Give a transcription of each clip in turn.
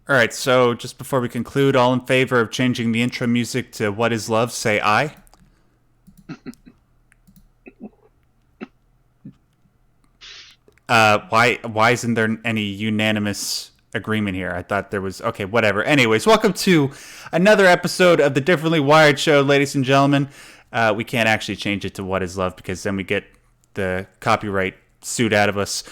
All right, so just before we conclude, all in favor of changing the intro music to What is Love, say aye. Why isn't there any unanimous agreement here? I thought there was. Okay, whatever. Anyways, welcome to another episode of the Differently Wired Show, ladies and gentlemen. We can't actually change it to What is Love because then we get the copyright suit out of us.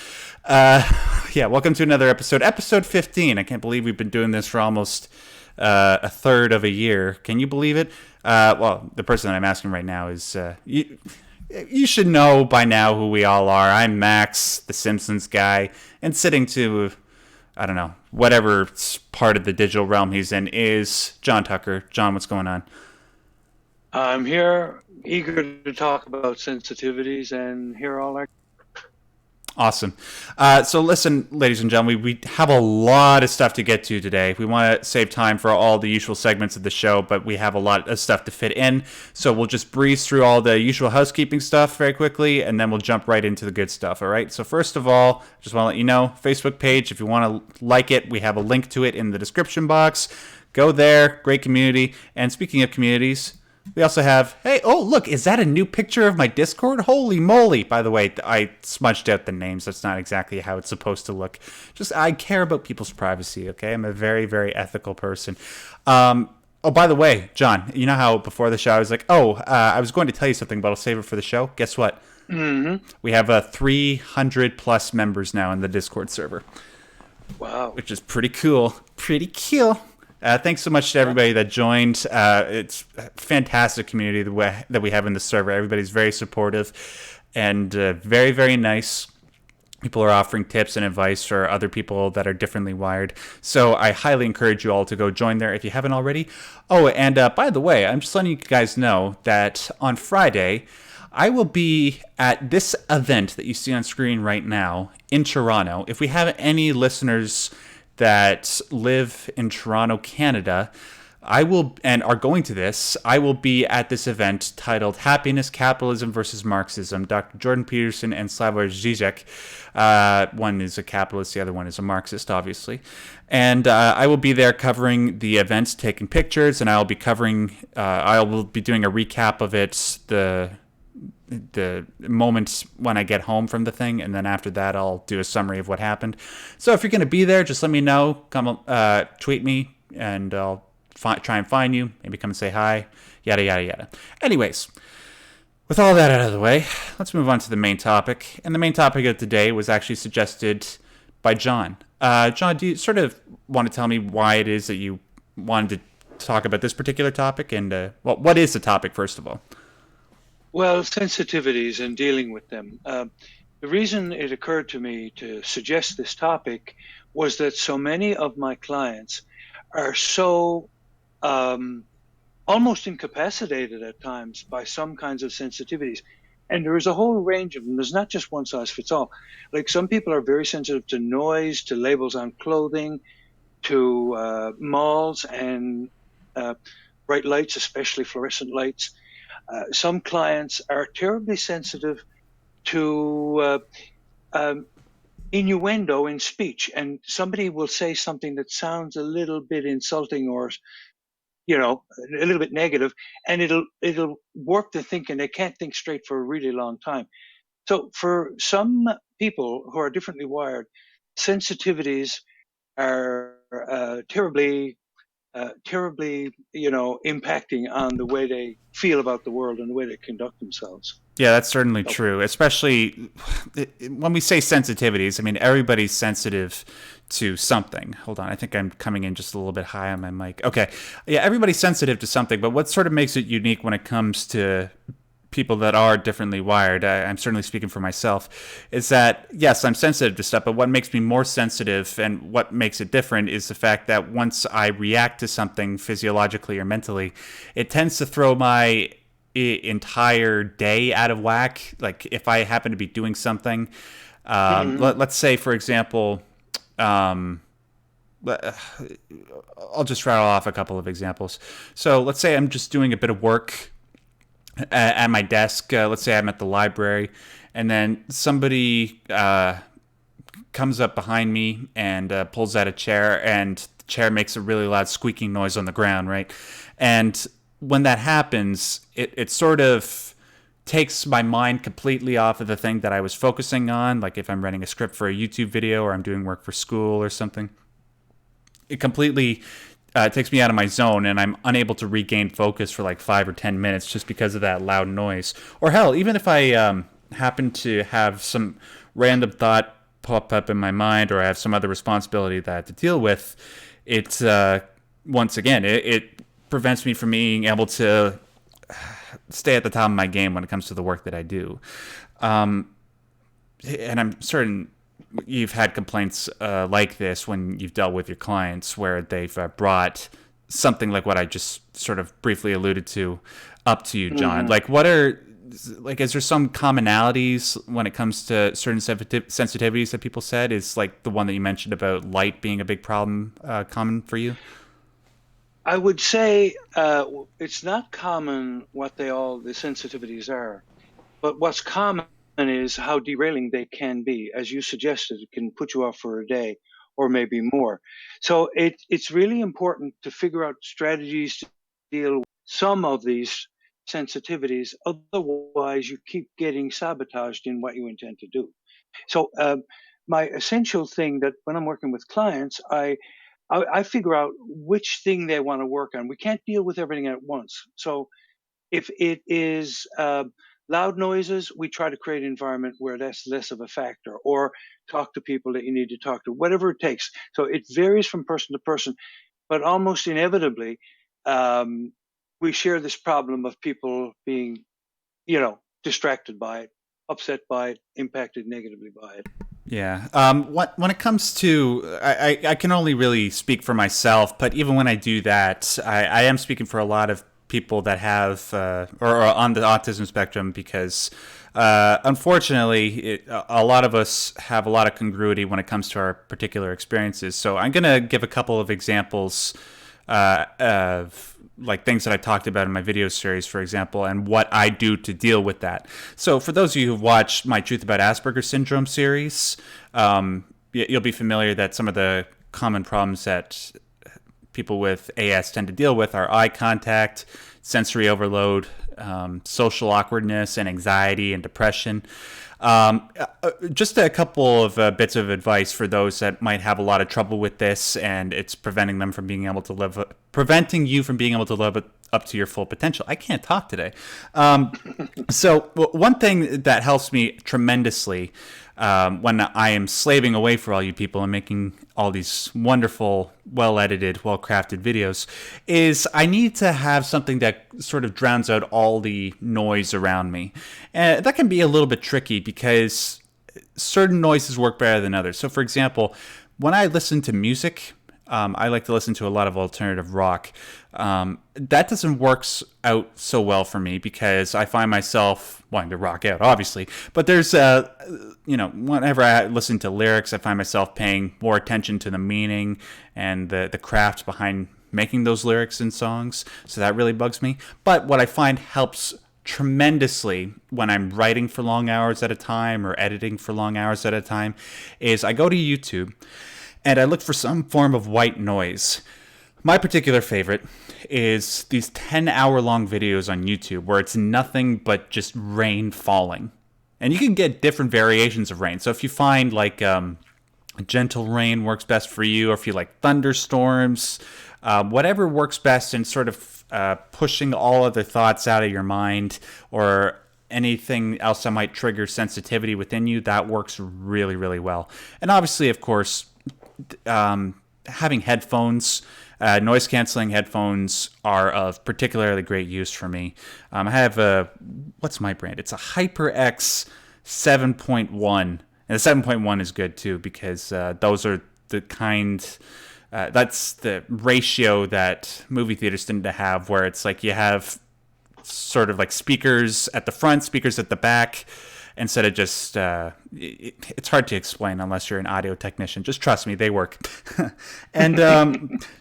Yeah, welcome to another episode 15. I can't believe we've been doing this for almost a third of a year. Can you believe it? Well, the person that I'm asking right now is you should know by now who we all are. I'm Max, the Simpsons guy, and sitting to, I don't know, whatever part of the digital realm he's in is John Tucker. John, what's going on? I'm here, eager to talk about sensitivities and hear all our... Awesome. So listen, ladies and gentlemen, we have a lot of stuff to get to today. We want to save time for all the usual segments of the show, but we have a lot of stuff to fit in. So we'll just breeze through all the usual housekeeping stuff very quickly, and then we'll jump right into the good stuff, all right? So first of all, just want to let you know, Facebook page, if you want to like it, we have a link to it in the description box. Go there. Great community. And speaking of communities, we also have, hey, oh, look, is that a new picture of my Discord? Holy moly. By the way, I smudged out the names. That's not exactly how it's supposed to look. Just, I care about people's privacy, okay? I'm a very, very ethical person. Oh, by the way, John, you know how before the show I was like, I was going to tell you something, but I'll save it for the show. Guess what? Mm-hmm. We have 300 plus members now in the Discord server. Wow. Which is pretty cool. Pretty cool. Thanks so much to everybody that joined. It's a fantastic community that we have in the server. Everybody's very supportive and very, very nice. People are offering tips and advice for other people that are differently wired. So I highly encourage you all to go join there if you haven't already. Oh, and by the way, I'm just letting you guys know that on Friday, I will be at this event that you see on screen right now in Toronto. If we have any listeners that live in Toronto, Canada, I will, and are going to this, I will be at this event titled Happiness, Capitalism versus Marxism. Dr. Jordan Peterson and Slavoj Žižek. One is a capitalist, the other one is a Marxist, obviously. And I will be there covering the events, taking pictures, and I will be doing a recap of it, the moments when I get home from the thing, and then after that I'll do a summary of what happened. So if you're going to be there, just let me know. Come tweet me and I'll try and find you, maybe come and say hi, yada yada yada. Anyways, with all that out of the way, let's move on to the main topic. And the main topic of today was actually suggested by John. John, do you sort of want to tell me why it is that you wanted to talk about this particular topic? And what is the topic, first of all? Well, sensitivities and dealing with them. The reason it occurred to me to suggest this topic was that so many of my clients are so almost incapacitated at times by some kinds of sensitivities. And there is a whole range of them. There's not just one size fits all. Like some people are very sensitive to noise, to labels on clothing, to malls and bright lights, especially fluorescent lights. Some clients are terribly sensitive to innuendo in speech, and somebody will say something that sounds a little bit insulting or, a little bit negative, and it'll work the thinking. They can't think straight for a really long time. So for some people who are differently wired, sensitivities are terribly impacting on the way they feel about the world and the way they conduct themselves. Yeah, that's certainly true, especially when we say sensitivities. I mean, everybody's sensitive to something. Hold on, I think I'm coming in just a little bit high on my mic. Okay, yeah, everybody's sensitive to something, but what sort of makes it unique when it comes to people that are differently wired, I'm certainly speaking for myself, is that yes, I'm sensitive to stuff, but what makes me more sensitive and what makes it different is the fact that once I react to something physiologically or mentally, it tends to throw my entire day out of whack. Like if I happen to be doing something, Mm-hmm. let's say, for example, um, I'll just rattle off a couple of examples. So let's say I'm just doing a bit of work at my desk. Let's say I'm at the library, and then somebody comes up behind me and pulls out a chair, and the chair makes a really loud squeaking noise on the ground, right? And when that happens, it sort of takes my mind completely off of the thing that I was focusing on. Like if I'm writing a script for a YouTube video or I'm doing work for school or something, it completely takes me out of my zone, and I'm unable to regain focus for like 5 or 10 minutes just because of that loud noise. Or hell, even if I happen to have some random thought pop up in my mind, or I have some other responsibility that I have to deal with, it's once again it prevents me from being able to stay at the top of my game when it comes to the work that I do. And I'm certain you've had complaints like this when you've dealt with your clients, where they've brought something like what I just sort of briefly alluded to up to you, John. Mm-hmm. Like, what are like, is there some commonalities when it comes to certain sensitivities that people said? Is like the one that you mentioned about light being a big problem common for you? I would say it's not common what the sensitivities are, but what's common is how derailing they can be. As you suggested, it can put you off for a day or maybe more. So it's really important to figure out strategies to deal with some of these sensitivities. Otherwise, you keep getting sabotaged in what you intend to do. So my essential thing that when I'm working with clients, I figure out which thing they want to work on. We can't deal with everything at once. So if it is loud noises, we try to create an environment where that's less of a factor, or talk to people that you need to talk to, whatever it takes. So it varies from person to person, but almost inevitably, um, we share this problem of people being, distracted by it, upset by it, impacted negatively by it. Yeah. When it comes to, I can only really speak for myself, but even when I do that, I am speaking for a lot of people that have or are on the autism spectrum, because unfortunately, a lot of us have a lot of congruity when it comes to our particular experiences. So I'm gonna give a couple of examples of like things that I talked about in my video series, for example, and what I do to deal with that. So for those of you who've watched my Truth About Asperger's Syndrome series, you'll be familiar that some of the common problems that people with AS tend to deal with are eye contact, sensory overload, social awkwardness, and anxiety and depression. Just a couple of bits of advice for those that might have a lot of trouble with this, and it's preventing them from being able to preventing you from being able to live up to your full potential. I can't talk today. So one thing that helps me tremendously when I am slaving away for all you people and making all these wonderful, well-edited, well-crafted videos is I need to have something that sort of drowns out all the noise around me. And that can be a little bit tricky because certain noises work better than others. So, for example, when I listen to music, I like to listen to a lot of alternative rock. That doesn't work out so well for me because I find myself wanting to rock out, obviously. But there's, whenever I listen to lyrics, I find myself paying more attention to the meaning and the craft behind making those lyrics and songs. So that really bugs me. But what I find helps tremendously when I'm writing for long hours at a time or editing for long hours at a time is I go to YouTube and I look for some form of white noise. My particular favorite is these 10-hour-long videos on YouTube where it's nothing but just rain falling. And you can get different variations of rain. So if you find like gentle rain works best for you, or if you like thunderstorms, whatever works best in sort of pushing all other thoughts out of your mind, or anything else that might trigger sensitivity within you, that works really, really well. And obviously, of course, having headphones, noise canceling headphones are of particularly great use for me. I have what's my brand? It's a HyperX 7.1, and the 7.1 is good too because those are the kind. That's the ratio that movie theaters tend to have, where it's like you have sort of like speakers at the front, speakers at the back, instead of just it's hard to explain unless you're an audio technician. Just trust me, they work. And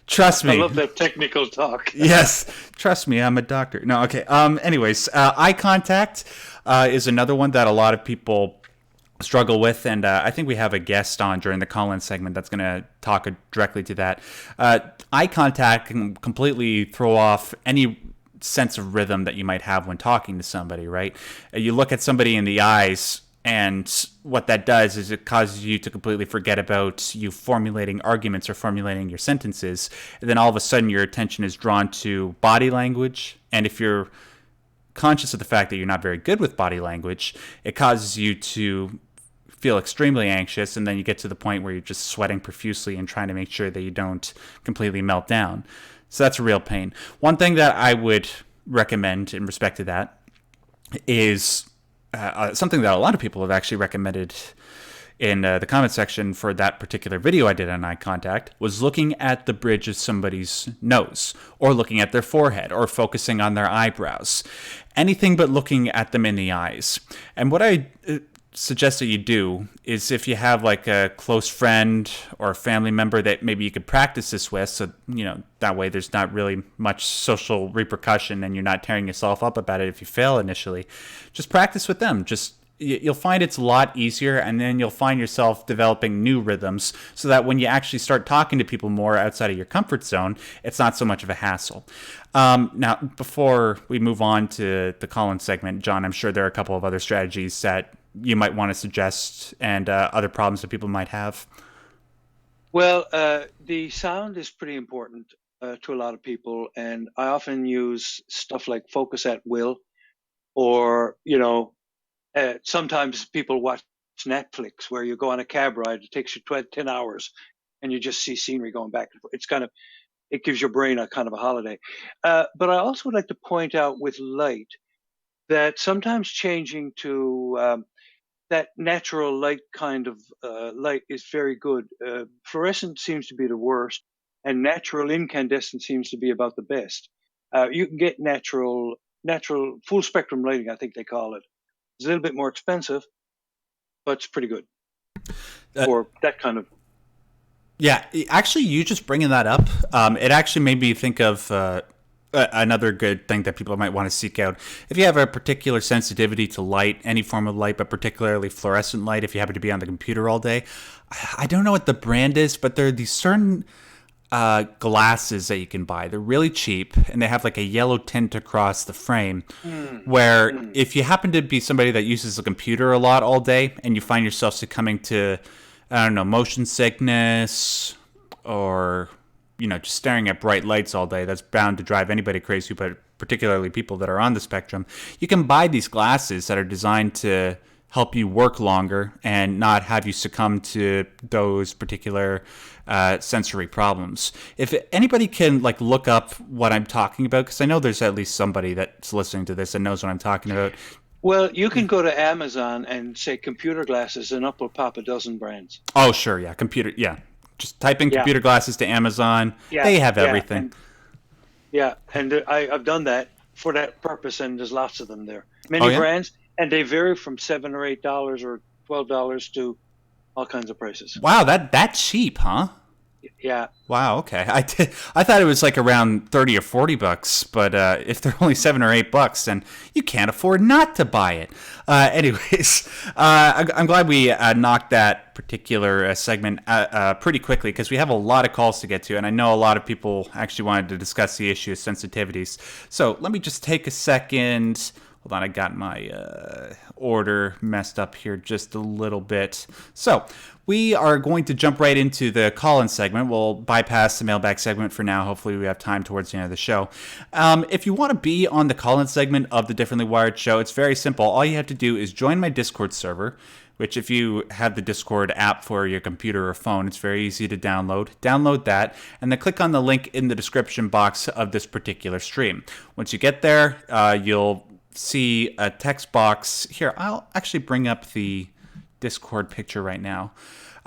trust me, I love that technical talk. Yes, trust me, I'm a doctor. No, okay. Anyways, eye contact is another one that a lot of people struggle with, and I think we have a guest on during the call-in segment that's going to talk directly to that. Eye contact can completely throw off any sense of rhythm that you might have when talking to somebody, right? You look at somebody in the eyes, and what that does is it causes you to completely forget about you formulating arguments or formulating your sentences, and then all of a sudden your attention is drawn to body language, and if you're conscious of the fact that you're not very good with body language, it causes you to feel extremely anxious, and then you get to the point where you're just sweating profusely and trying to make sure that you don't completely melt down. So that's a real pain. One thing that I would recommend in respect to that is something that a lot of people have actually recommended in the comment section for that particular video I did on eye contact, was looking at the bridge of somebody's nose, or looking at their forehead, or focusing on their eyebrows. Anything but looking at them in the eyes. And what I suggest that you do is, if you have like a close friend or a family member that maybe you could practice this with, so that way there's not really much social repercussion and you're not tearing yourself up about it if you fail initially, just practice with them. You'll find it's a lot easier, and then you'll find yourself developing new rhythms, so that when you actually start talking to people more outside of your comfort zone, it's not so much of a hassle. Now, before we move on to the call-in segment, John, I'm sure there are a couple of other strategies that you might want to suggest, and other problems that people might have. Well, the sound is pretty important to a lot of people, and I often use stuff like focus at will, or sometimes people watch Netflix where you go on a cab ride, it takes you 10 hours, and you just see scenery going back and forth. It gives your brain a kind of a holiday. But I also would like to point out with light that sometimes changing to that natural light kind of light is very good. Fluorescent seems to be the worst, and natural incandescent seems to be about the best. You can get natural full spectrum lighting, I think they call it. It's a little bit more expensive, but it's pretty good for that kind of. Yeah, actually, you just bringing that up, it actually made me think of another good thing that people might want to seek out. If you have a particular sensitivity to light, any form of light, but particularly fluorescent light, if you happen to be on the computer all day, I don't know what the brand is, but there are these certain glasses that you can buy. They're really cheap, and they have like a yellow tint across the frame, where if you happen to be somebody that uses the computer a lot all day, and you find yourself succumbing to, I don't know, motion sickness, or just staring at bright lights all day, that's bound to drive anybody crazy, but particularly people that are on the spectrum. You can buy these glasses that are designed to help you work longer and not have you succumb to those particular sensory problems. If anybody can look up what I'm talking about, because I know there's at least somebody that's listening to this and knows what I'm talking about. Well, you can go to Amazon and say computer glasses, and up will pop a dozen brands. Oh, sure, yeah, computer, yeah. Just type in computer glasses to Amazon. Yeah, they have everything. And I've done that for that purpose, and there's lots of them there. Many brands, and they vary from $7 or $8 or $12 to all kinds of prices. Wow, that cheap, huh? Yeah. Wow. Okay. I thought it was like around $30 or $40, but if they're only $7 or $8, then you can't afford not to buy it. Anyways, I'm glad we knocked that particular segment pretty quickly, because we have a lot of calls to get to, and I know a lot of people actually wanted to discuss the issue of sensitivities. So let me just take a second. Hold on, I got my order messed up here just a little bit. So we are going to jump right into the call-in segment. We'll bypass the mailbag segment for now. Hopefully we have time towards the end of the show. If you want to be on the call-in segment of the Differently Wired show, it's very simple. All you have to do is join my Discord server, which if you have the Discord app for your computer or phone, it's very easy to download. Download that, and then click on the link in the description box of this particular stream. Once you get there, you'll see a text box. Here, I'll actually bring up the Discord picture right now.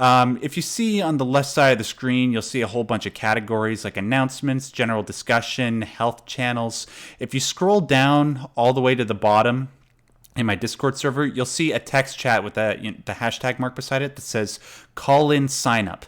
If you see on the left side of the screen, you'll see a whole bunch of categories like announcements, general discussion, health channels. If you scroll down all the way to the bottom in my Discord server, you'll see a text chat with the hashtag mark beside it that says call in sign up.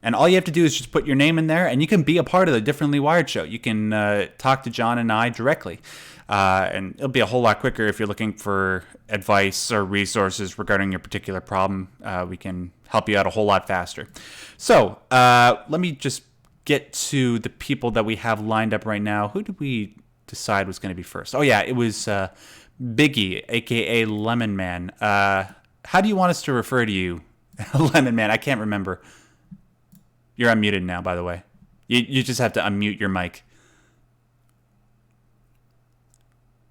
And all you have to do is just put your name in there, and you can be a part of the Differently Wired show. You can talk to John and I directly. And it'll be a whole lot quicker if you're looking for advice or resources regarding your particular problem. We can help you out a whole lot faster. So let me just get to the people that we have lined up right now. Who did we decide was going to be first? Oh, yeah, it was Biggie, a.k.a. Lemon Man. How do you want us to refer to you, Lemon Man? I can't remember. You're unmuted now, by the way. You just have to unmute your mic.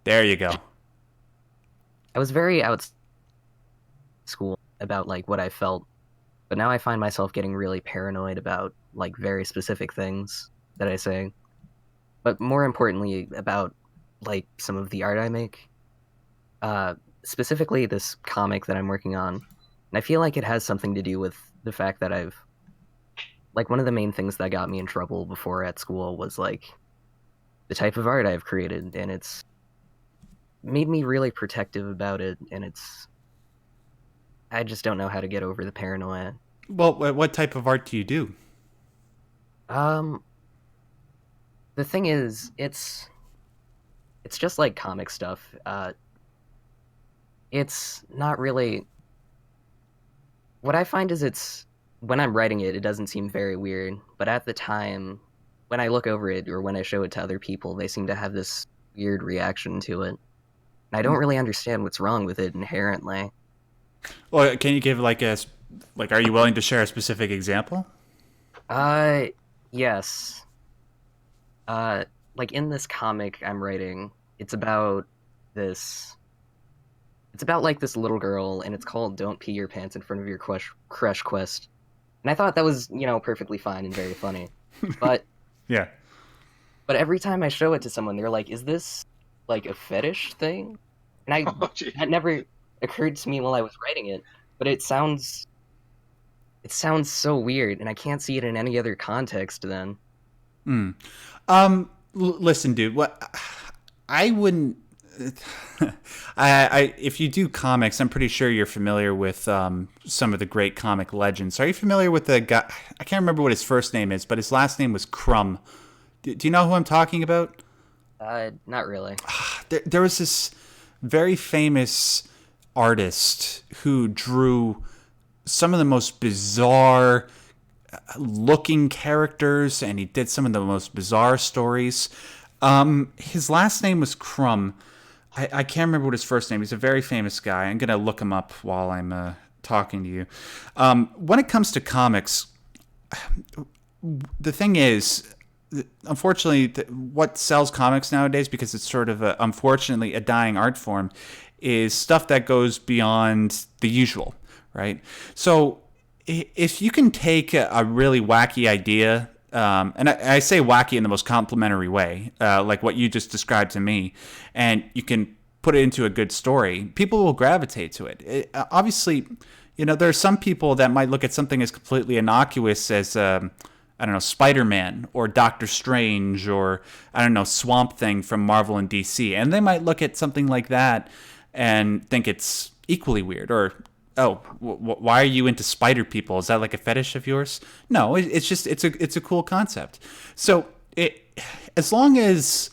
There you go. I was very out school about like what I felt, but now I find myself getting really paranoid about like very specific things that I say. But more importantly about like some of the art I make. Specifically this comic that I'm working on. And I feel like it has something to do with the fact that I've like one of the main things that got me in trouble before at school was like the type of art I've created, and it's made me really protective about it, and I just don't know how to get over the paranoia. Well, what type of art do you do? The thing is, it's just like comic stuff. It's not really what I find is it's when I'm writing it doesn't seem very weird, but at the time when I look over it or when I show it to other people, they seem to have this weird reaction to it. I don't really understand what's wrong with it inherently. Well, can you give like are you willing to share a specific example? Yes. Like in this comic I'm writing, it's about like this little girl, and it's called Don't Pee Your Pants in Front of Your Crush Quest. And I thought that was, perfectly fine and very funny. But yeah. But every time I show it to someone, they're like, is this like a fetish thing? And that never occurred to me while I was writing it, but it sounds so weird, and I can't see it in any other context then. Listen, dude, what I wouldn't if you do comics, I'm pretty sure you're familiar with some of the great comic legends. Are you familiar with the guy? I can't remember what his first name is, but his last name was Crumb. Do you know who I'm talking about? Not really. There was this very famous artist who drew some of the most bizarre looking characters, and he did some of the most bizarre stories. His last name was Crumb. I can't remember what his first name is. He's a very famous guy. I'm going to look him up while I'm talking to you. When it comes to comics, the thing is, unfortunately, what sells comics nowadays, because it's sort of unfortunately a dying art form, is stuff that goes beyond the usual, right? So if you can take a really wacky idea, and I say wacky in the most complimentary way, like what you just described to me, and you can put it into a good story, people will gravitate to it. Obviously, there are some people that might look at something as completely innocuous as I don't know, Spider-Man or Doctor Strange or, I don't know, Swamp Thing from Marvel and DC. And they might look at something like that and think it's equally weird. Or, why are you into spider people? Is that like a fetish of yours? No, it's just, it's a cool concept. So as long as,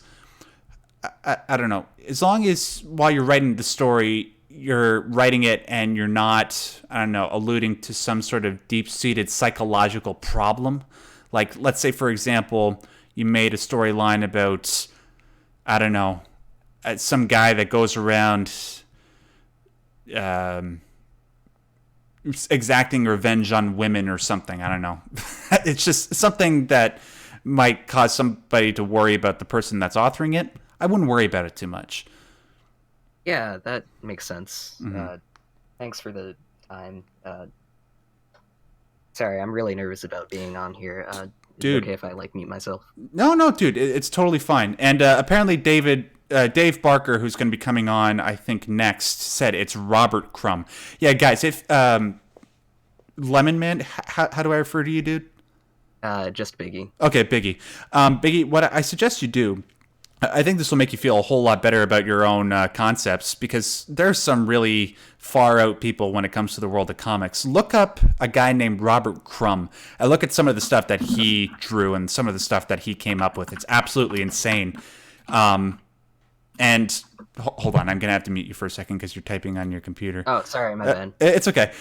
I don't know, as long as while you're writing the story, you're writing it and you're not, I don't know, alluding to some sort of deep-seated psychological problem. Like, let's say, for example, you made a storyline about, I don't know, some guy that goes around exacting revenge on women or something. I don't know. It's just something that might cause somebody to worry about the person that's authoring it. I wouldn't worry about it too much. Yeah, that makes sense. Mm-hmm. Thanks for the time. Sorry, I'm really nervous about being on here. Is Dude. it okay if I mute myself? No, dude, it's totally fine. And apparently Dave Barker, who's going to be coming on, I think next, said it's Robert Crumb. Yeah, guys, if Lemon Man, how do I refer to you, dude? Just Biggie. Okay, Biggie. Biggie, what I suggest you do, I think this will make you feel a whole lot better about your own concepts, because there's some really far out people when it comes to the world of comics. Look up a guy named Robert Crumb and look at some of the stuff that he drew and some of the stuff that he came up with. It's absolutely insane. And hold on, I'm going to have to mute you for a second because you're typing on your computer. Oh, sorry, my bad. It's okay.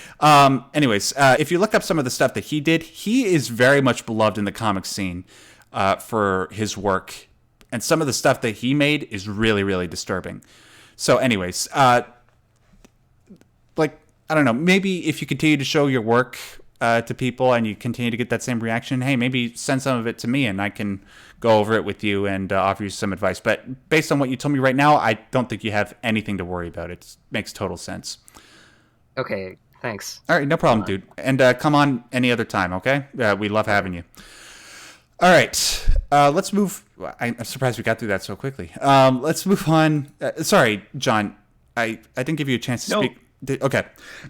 Anyways, if you look up some of the stuff that he did, he is very much beloved in the comic scene for his work. And some of the stuff that he made is really, really disturbing. So anyways, I don't know, maybe if you continue to show your work to people and you continue to get that same reaction, hey, maybe send some of it to me and I can go over it with you and offer you some advice. But based on what you told me right now, I don't think you have anything to worry about. It makes total sense. Okay, thanks. All right, no problem, dude. And come on any other time, okay? We love having you. All right, let's move. I'm surprised we got through that so quickly. Let's move on. Sorry, John. I didn't give you a chance to speak. Okay.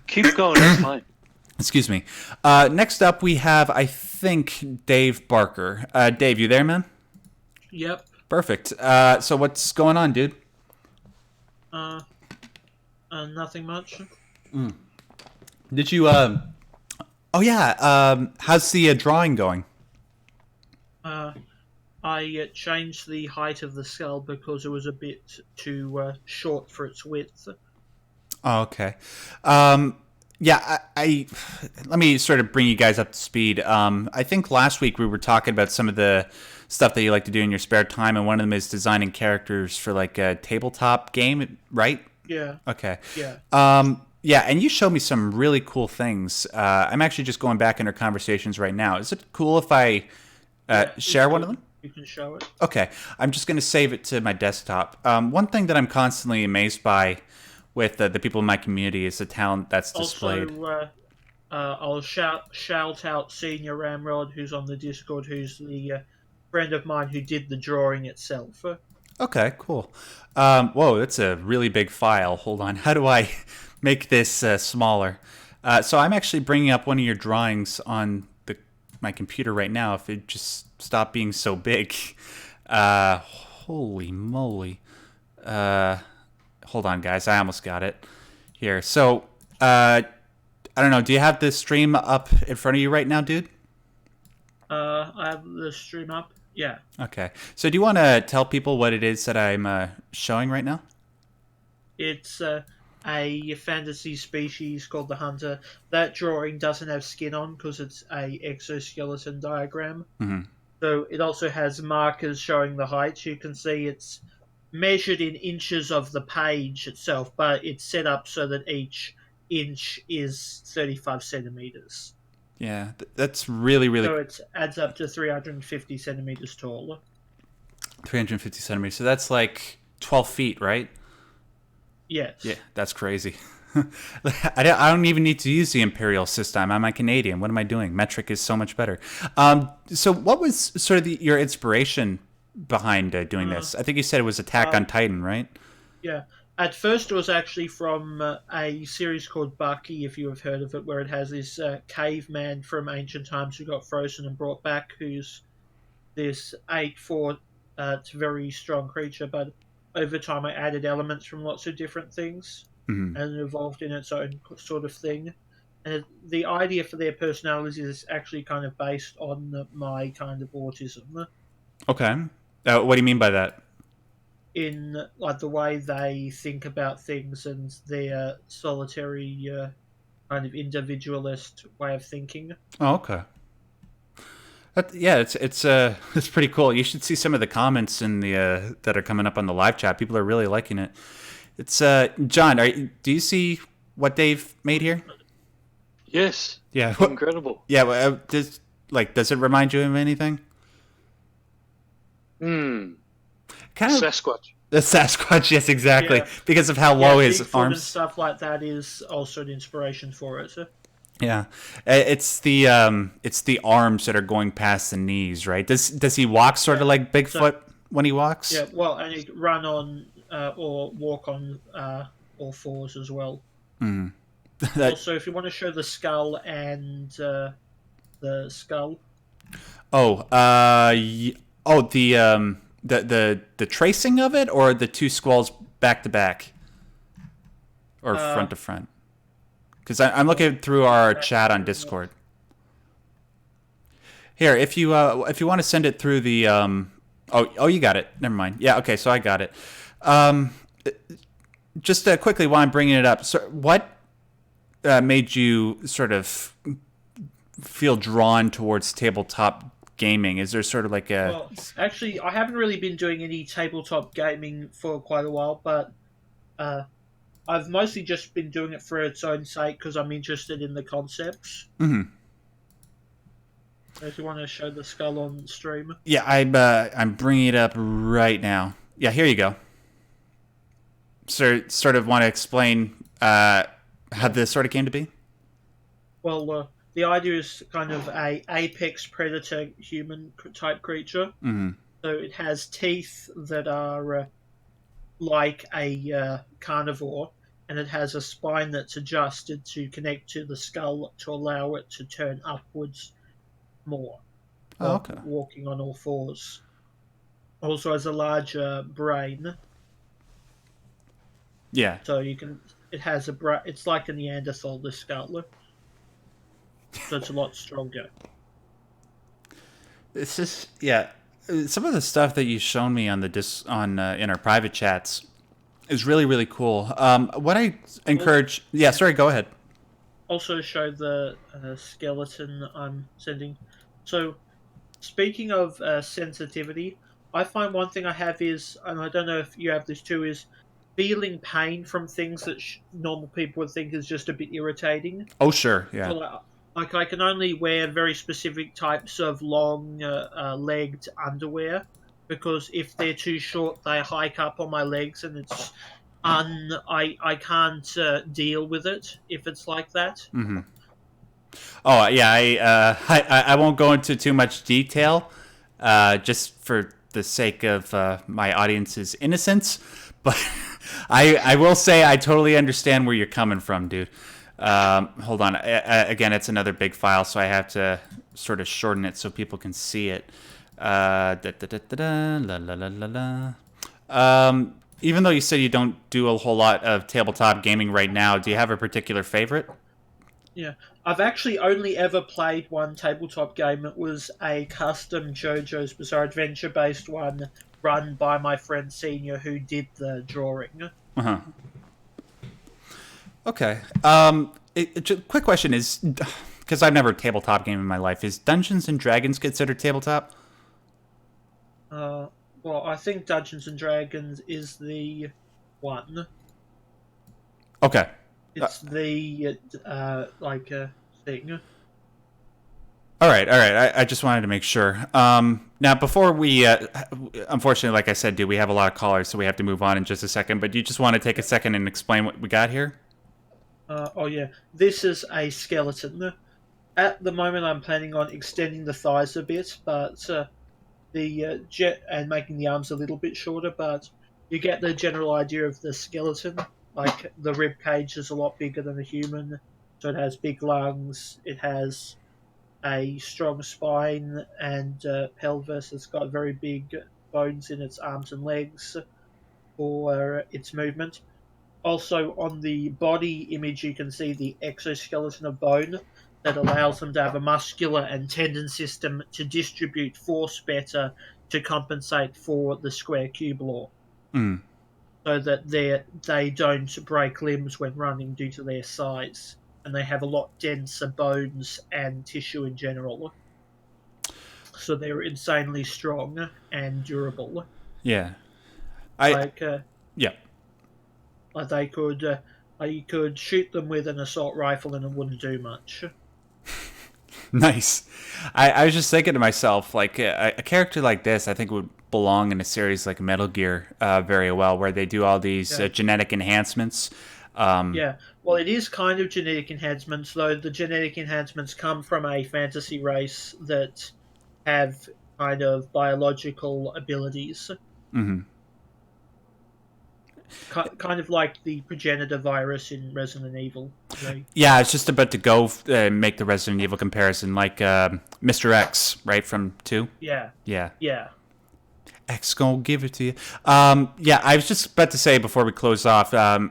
Keep going. It's fine. Excuse me. Next up, we have, I think, Dave Barker. Dave, you there, man? Yep. Perfect. So what's going on, dude? Nothing much. Did you? Oh yeah. How's the drawing going? I changed the height of the skull because it was a bit too short for its width. Oh, okay. Yeah, I let me sort of bring you guys up to speed. I think last week we were talking about some of the stuff that you like to do in your spare time, and one of them is designing characters for like a tabletop game, right? Yeah. Okay. Yeah. Yeah, and you showed me some really cool things. I'm actually just going back in our conversations right now. Is it cool if I share one of them? You can show it. Okay. I'm just going to save it to my desktop. One thing that I'm constantly amazed by with the people in my community is the talent that's displayed. Also, I'll shout out Senior Ramrod, who's on the Discord, who's the friend of mine who did the drawing itself. Okay, cool. Whoa, that's a really big file. Hold on. How do I make this smaller? So I'm actually bringing up one of your drawings on my computer right now. If it just stopped being so big. Holy moly. Hold on, guys. I almost got it. Here. So, I don't know. Do you have this stream up in front of you right now, dude? I have the stream up. Yeah. Okay. So do you want to tell people what it is that I'm showing right now? It's a fantasy species called the Hunter. That drawing doesn't have skin on because it's a exoskeleton diagram. Mm-hmm. So it also has markers showing the height. You can see it's measured in inches of the page itself, but it's set up so that each inch is 35 centimeters. Yeah, that's really, really... So it adds up to 350 centimeters tall. 350 centimeters. So that's like 12 feet, right? Yes. Yeah, that's crazy. I don't even need to use the imperial system. I'm a Canadian. What am I doing? Metric is so much better. So what was sort of your inspiration behind doing this? I think you said it was Attack on Titan, right? Yeah. At first, it was actually from a series called Bucky, if you have heard of it, where it has this caveman from ancient times who got frozen and brought back, who's this 8'4", it's a very strong creature, but over time I added elements from lots of different things, and it evolved in its own sort of thing. And the idea for their personalities is actually kind of based on my kind of autism. Okay. What do you mean by that? In like the way they think about things and their solitary kind of individualist way of thinking. Oh, okay. It's pretty cool. You should see some of the comments in the that are coming up on the live chat. People are really liking it. It's John. Do you see what Dave made here? Yes. Yeah. Incredible. Yeah. Does it remind you of anything? Kind of Sasquatch. The Sasquatch, yes, exactly. Yeah. Because of how low his Bigfoot and arms. stuff like that is also an inspiration for it. Yeah, it's the arms that are going past the knees, right? Does he walk sort of like Bigfoot when he walks? Yeah, well, and he'd run on or walk on all fours as well. Also, if you want to show the skull and the skull. The tracing of it, or the two skulls back to back, or front to front. Because I'm looking through our chat on Discord. Here, if you want to send it through the you got it. Never mind. Yeah, okay, so I got it. Just quickly, while I'm bringing it up, so what made you sort of feel drawn towards tabletop gaming? Is there sort of like a... Well, actually, I haven't really been doing any tabletop gaming for quite a while, but I've mostly just been doing it for its own sake because I'm interested in the concepts. Mm-hmm. If you want to show the skull on stream. Yeah, I'm bringing it up right now. Yeah, here you go. So, sort of want to explain how this sort of came to be? Well, the idea is kind of a apex predator human type creature. Mm-hmm. So it has teeth that are like a carnivore, and it has a spine that's adjusted to connect to the skull to allow it to turn upwards more. Oh, okay. Walking on all fours. Also has a larger brain. Yeah. So it has it's like a Neanderthal, the skull. So it's a lot stronger. It's just, yeah. Some of the stuff that you've shown me on in our private chats is really, really cool. What I encourage... Yeah, sorry, go ahead. Also show the skeleton I'm sending. So, speaking of sensitivity, I find one thing I have is, and I don't know if you have this too, is feeling pain from things that normal people would think is just a bit irritating. Oh, sure, yeah. So, like I can only wear very specific types of long legged underwear because if they're too short, they hike up on my legs, and it's I can't deal with it if it's like that. Mm-hmm. Oh yeah, I won't go into too much detail, just for the sake of my audience's innocence, but I will say I totally understand where you're coming from, dude. Hold on. Again, it's another big file, so I have to sort of shorten it so people can see it. Even though you said you don't do a whole lot of tabletop gaming right now, do you have a particular favorite? Yeah. I've actually only ever played one tabletop game. It was a custom JoJo's Bizarre Adventure based one run by my friend Senior who did the drawing. Uh-huh. Okay. Quick question is, because I've never tabletop game in my life, is Dungeons and Dragons considered tabletop? Well, I think Dungeons and Dragons is the one. Okay. It's the thing. All right. I just wanted to make sure. Now, before we, unfortunately, like I said, we have a lot of callers, so we have to move on in just a second. But do you just want to take a second and explain what we got here? This is a skeleton. At the moment, I'm planning on extending the thighs a bit, but and making the arms a little bit shorter. But you get the general idea of the skeleton. Like the rib cage is a lot bigger than a human, so it has big lungs. It has a strong spine and pelvis. It's got very big bones in its arms and legs for its movement. Also, on the body image, you can see the exoskeleton of bone that allows them to have a muscular and tendon system to distribute force better to compensate for the square cube law. Mm. So that they don't break limbs when running due to their size. And they have a lot denser bones and tissue in general. So they're insanely strong and durable. Yeah. Yeah. Like they could, you could shoot them with an assault rifle and it wouldn't do much. Nice. I was just thinking to myself, like a character like this, I think would belong in a series like Metal Gear very well, where they do all these Yeah. genetic enhancements. Yeah, well, it is kind of genetic enhancements, though the genetic enhancements come from a fantasy race that have kind of biological abilities, Mhm. kind of like the progenitor virus in Resident Evil. Yeah, I was just about to go make the Resident Evil comparison, like Mr. X, right, from 2? Yeah, Yeah. yeah, X gonna give it to you. Yeah, I was just about to say before we close off, a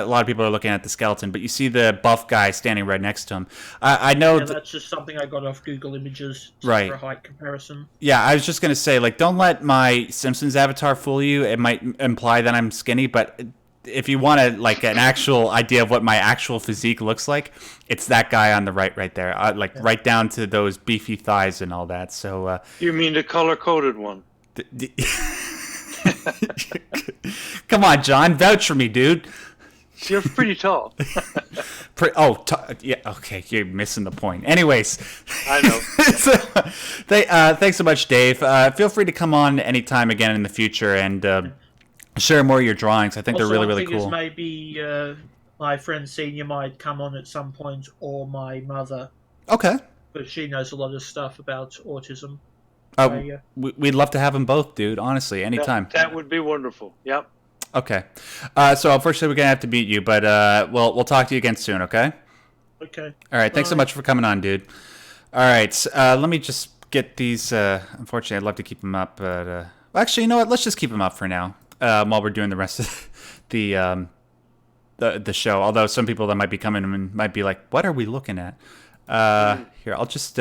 lot of people are looking at the skeleton, but you see the buff guy standing right next to him. I know yeah. That's just something I got off Google Images just Right. for a height comparison. Yeah, I was just gonna say, like, don't let my Simpsons avatar fool you. It might imply that I'm skinny, but if you want to like an actual idea of what my actual physique looks like, it's that guy on the right there, right down to those beefy thighs and all that. So, You mean the color-coded one? come on, John, vouch for me, dude. You're pretty tall. Yeah, okay, you're missing the point. Anyways, I know. so, thanks so much, Dave. Feel free to come on anytime again in the future and share more of your drawings. I think Also, they're really, I'm really thinking cool. maybe my friend Senior might come on at some point, or my mother, Okay. but she knows a lot of stuff about autism. We'd love to have them both, dude. Honestly, anytime. That would be wonderful. Yep. Okay. So unfortunately, we're gonna have to beat you, but we'll talk to you again soon. Okay. Okay. All right. Thanks so much for coming on, dude. All right. Let me just get these. Unfortunately, I'd love to keep them up, but well, actually, you know what? Let's just keep them up for now while we're doing the rest of the show. Although some people that might be coming in might be like, "What are we looking at?" Here, I'll just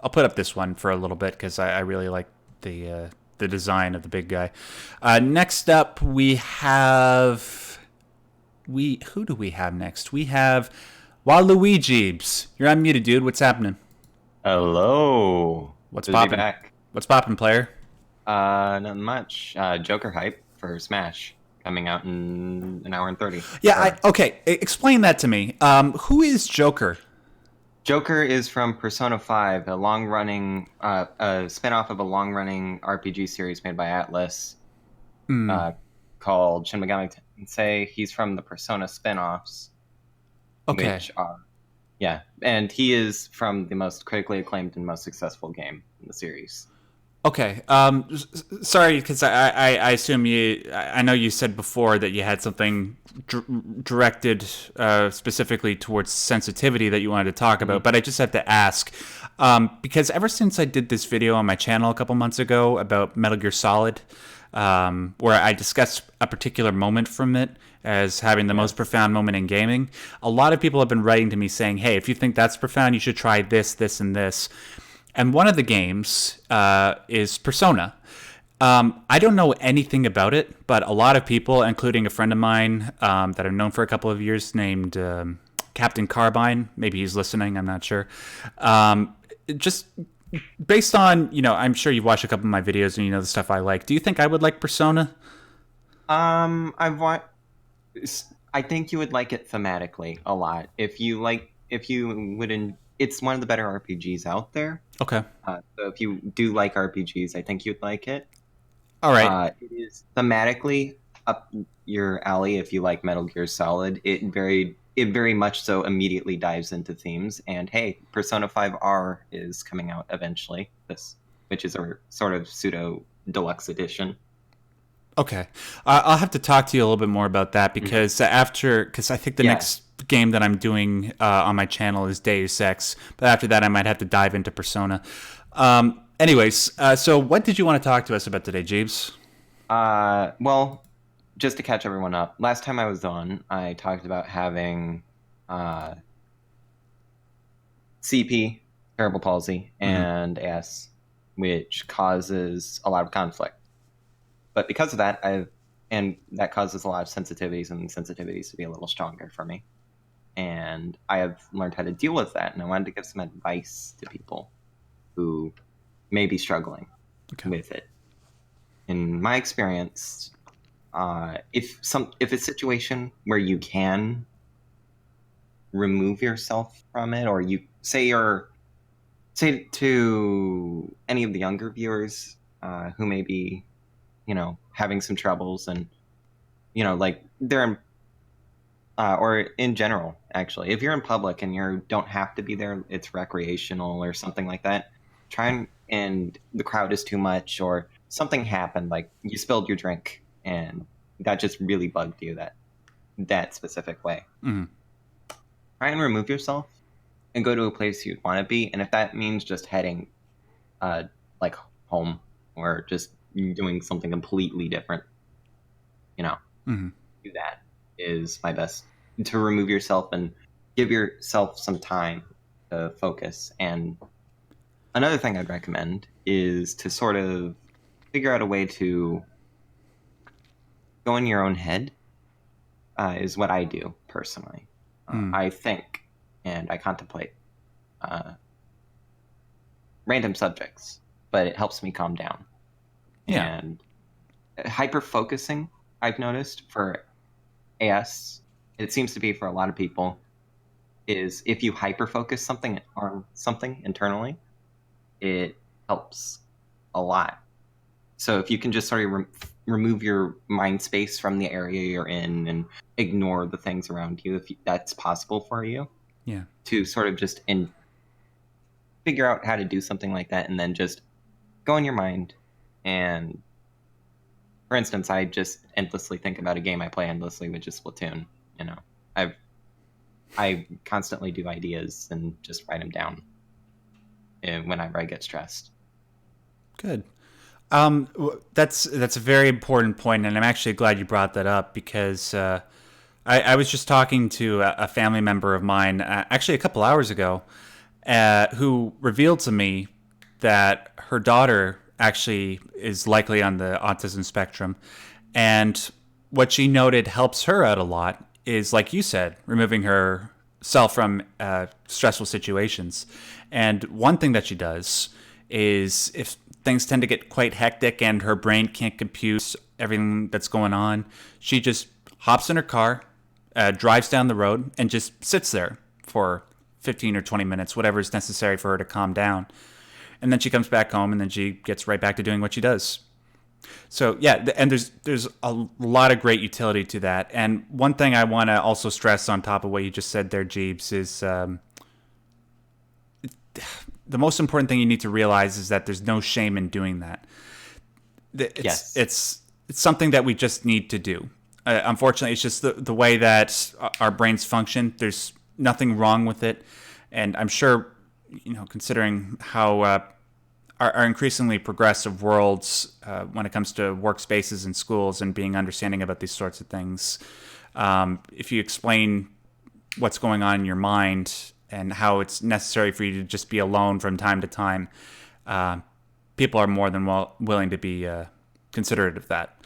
I'll put up this one for a little bit because I really like the design of the big guy. Next up, we have who do we have next? We have Waluigi Jeeves. You're unmuted, dude. What's happening? Hello. What's Good to be popping? back. What's popping, player? Nothing much. Joker hype for Smash coming out in an hour and 30. Yeah. Okay. Explain that to me. Who is Joker? Joker is from Persona 5, a long-running, a spin-off of a long-running RPG series made by Atlas called Shin Megami Tensei. He's from the Persona spin-offs. Okay. Which are, yeah, and he is from the most critically acclaimed and most successful game in the series. Okay. Sorry, because I assume I know you said before that you had something directed specifically towards sensitivity that you wanted to talk about, but I just have to ask because ever since I did this video on my channel a couple months ago about Metal Gear Solid, where I discussed a particular moment from it as having the most profound moment in gaming, a lot of people have been writing to me saying, "Hey, if you think that's profound, you should try this, this, and this." And one of the games is Persona. I don't know anything about it, but a lot of people, including a friend of mine that I've known for a couple of years named Captain Carbine, maybe he's listening, I'm not sure. Just based on, I'm sure you've watched a couple of my videos and you know the stuff I like. Do you think I would like Persona? I think you would like it thematically a lot. If you wouldn't, it's one of the better RPGs out there. Okay. So if you do like RPGs, I think you'd like it. All right. It is thematically up your alley if you like Metal Gear Solid. It very much so immediately dives into themes. And hey, Persona 5R is coming out eventually, which is a sort of pseudo deluxe edition. Okay. I'll have to talk to you a little bit more about that because because I think the next game that I'm doing on my channel is Deus Ex, but after that I might have to dive into Persona. Anyways, so what did you want to talk to us about today, Jeeves? Well, just to catch everyone up, last time I was on, I talked about having CP, cerebral palsy, and AS, which causes a lot of conflict. But because of that, that causes a lot of sensitivities, and sensitivities to be a little stronger for me. And I have learned how to deal with that, and I wanted to give some advice to people who may be struggling with it. In my experience, if a situation where you can remove yourself from it, or you say to any of the younger viewers, who may be, having some troubles, and like they're in, or in general, actually, if you're in public and you don't have to be there, it's recreational or something like that. And the crowd is too much, or something happened, like you spilled your drink, and that just really bugged you that specific way. Mm-hmm. Try and remove yourself and go to a place you'd want to be, and if that means just heading, like home, or just doing something completely different, Mm-hmm. do that is my best, to remove yourself and give yourself some time to focus. And another thing I'd recommend is to sort of figure out a way to go in your own head, is what I do personally. I think and I contemplate random subjects, but it helps me calm down. Yeah. And hyper focusing, I've noticed for AS, it seems to be for a lot of people, is if you hyper focus something on something internally, it helps a lot. So if you can just sort of remove your mind space from the area you're in and ignore the things around you, if that's possible for you, Yeah. to sort of just figure out how to do something like that, and then just go in your mind. And for instance, I just endlessly think about a game I play endlessly, which is Splatoon. I constantly do ideas and just write them down whenever I get stressed. Good. That's a very important point, and I'm actually glad you brought that up, because I was just talking to a family member of mine, actually a couple hours ago, who revealed to me that her daughter actually is likely on the autism spectrum, and what she noted helps her out a lot is, like you said, removing herself from stressful situations. And one thing that she does is, if things tend to get quite hectic and her brain can't compute everything that's going on, she just hops in her car, drives down the road, and just sits there for 15 or 20 minutes, whatever is necessary for her to calm down. And then she comes back home, and then she gets right back to doing what she does. So yeah, and there's a lot of great utility to that. And one thing I want to also stress on top of what you just said there, Jeeves, is the most important thing you need to realize is that there's no shame in doing that. It's something that we just need to do. Unfortunately, it's just the way that our brains function. There's nothing wrong with it, and I'm sure, considering how our increasingly progressive worlds, when it comes to workspaces and schools and being understanding about these sorts of things, if you explain what's going on in your mind and how it's necessary for you to just be alone from time to time, people are more than willing to be considerate of that.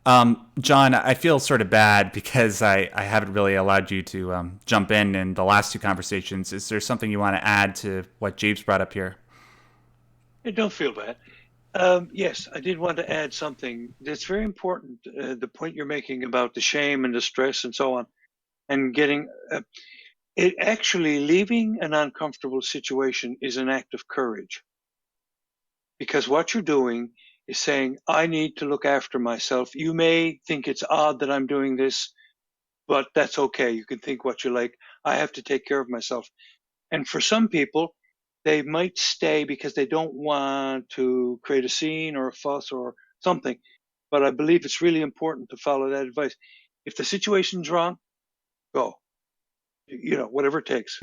John, I feel sort of bad because I haven't really allowed you to jump in the last two conversations. Is there something you want to add to what Jeeves brought up here? Don't feel bad. Yes, I did want to add something that's very important. The point you're making about the shame and the stress and so on, and getting it, actually leaving an uncomfortable situation is an act of courage. Because what you're doing is saying, I need to look after myself. You may think it's odd that I'm doing this, but that's okay. You can think what you like. I have to take care of myself. And for some people, they might stay because they don't want to create a scene or a fuss or something. But I believe it's really important to follow that advice. If the situation's wrong, go. Whatever it takes.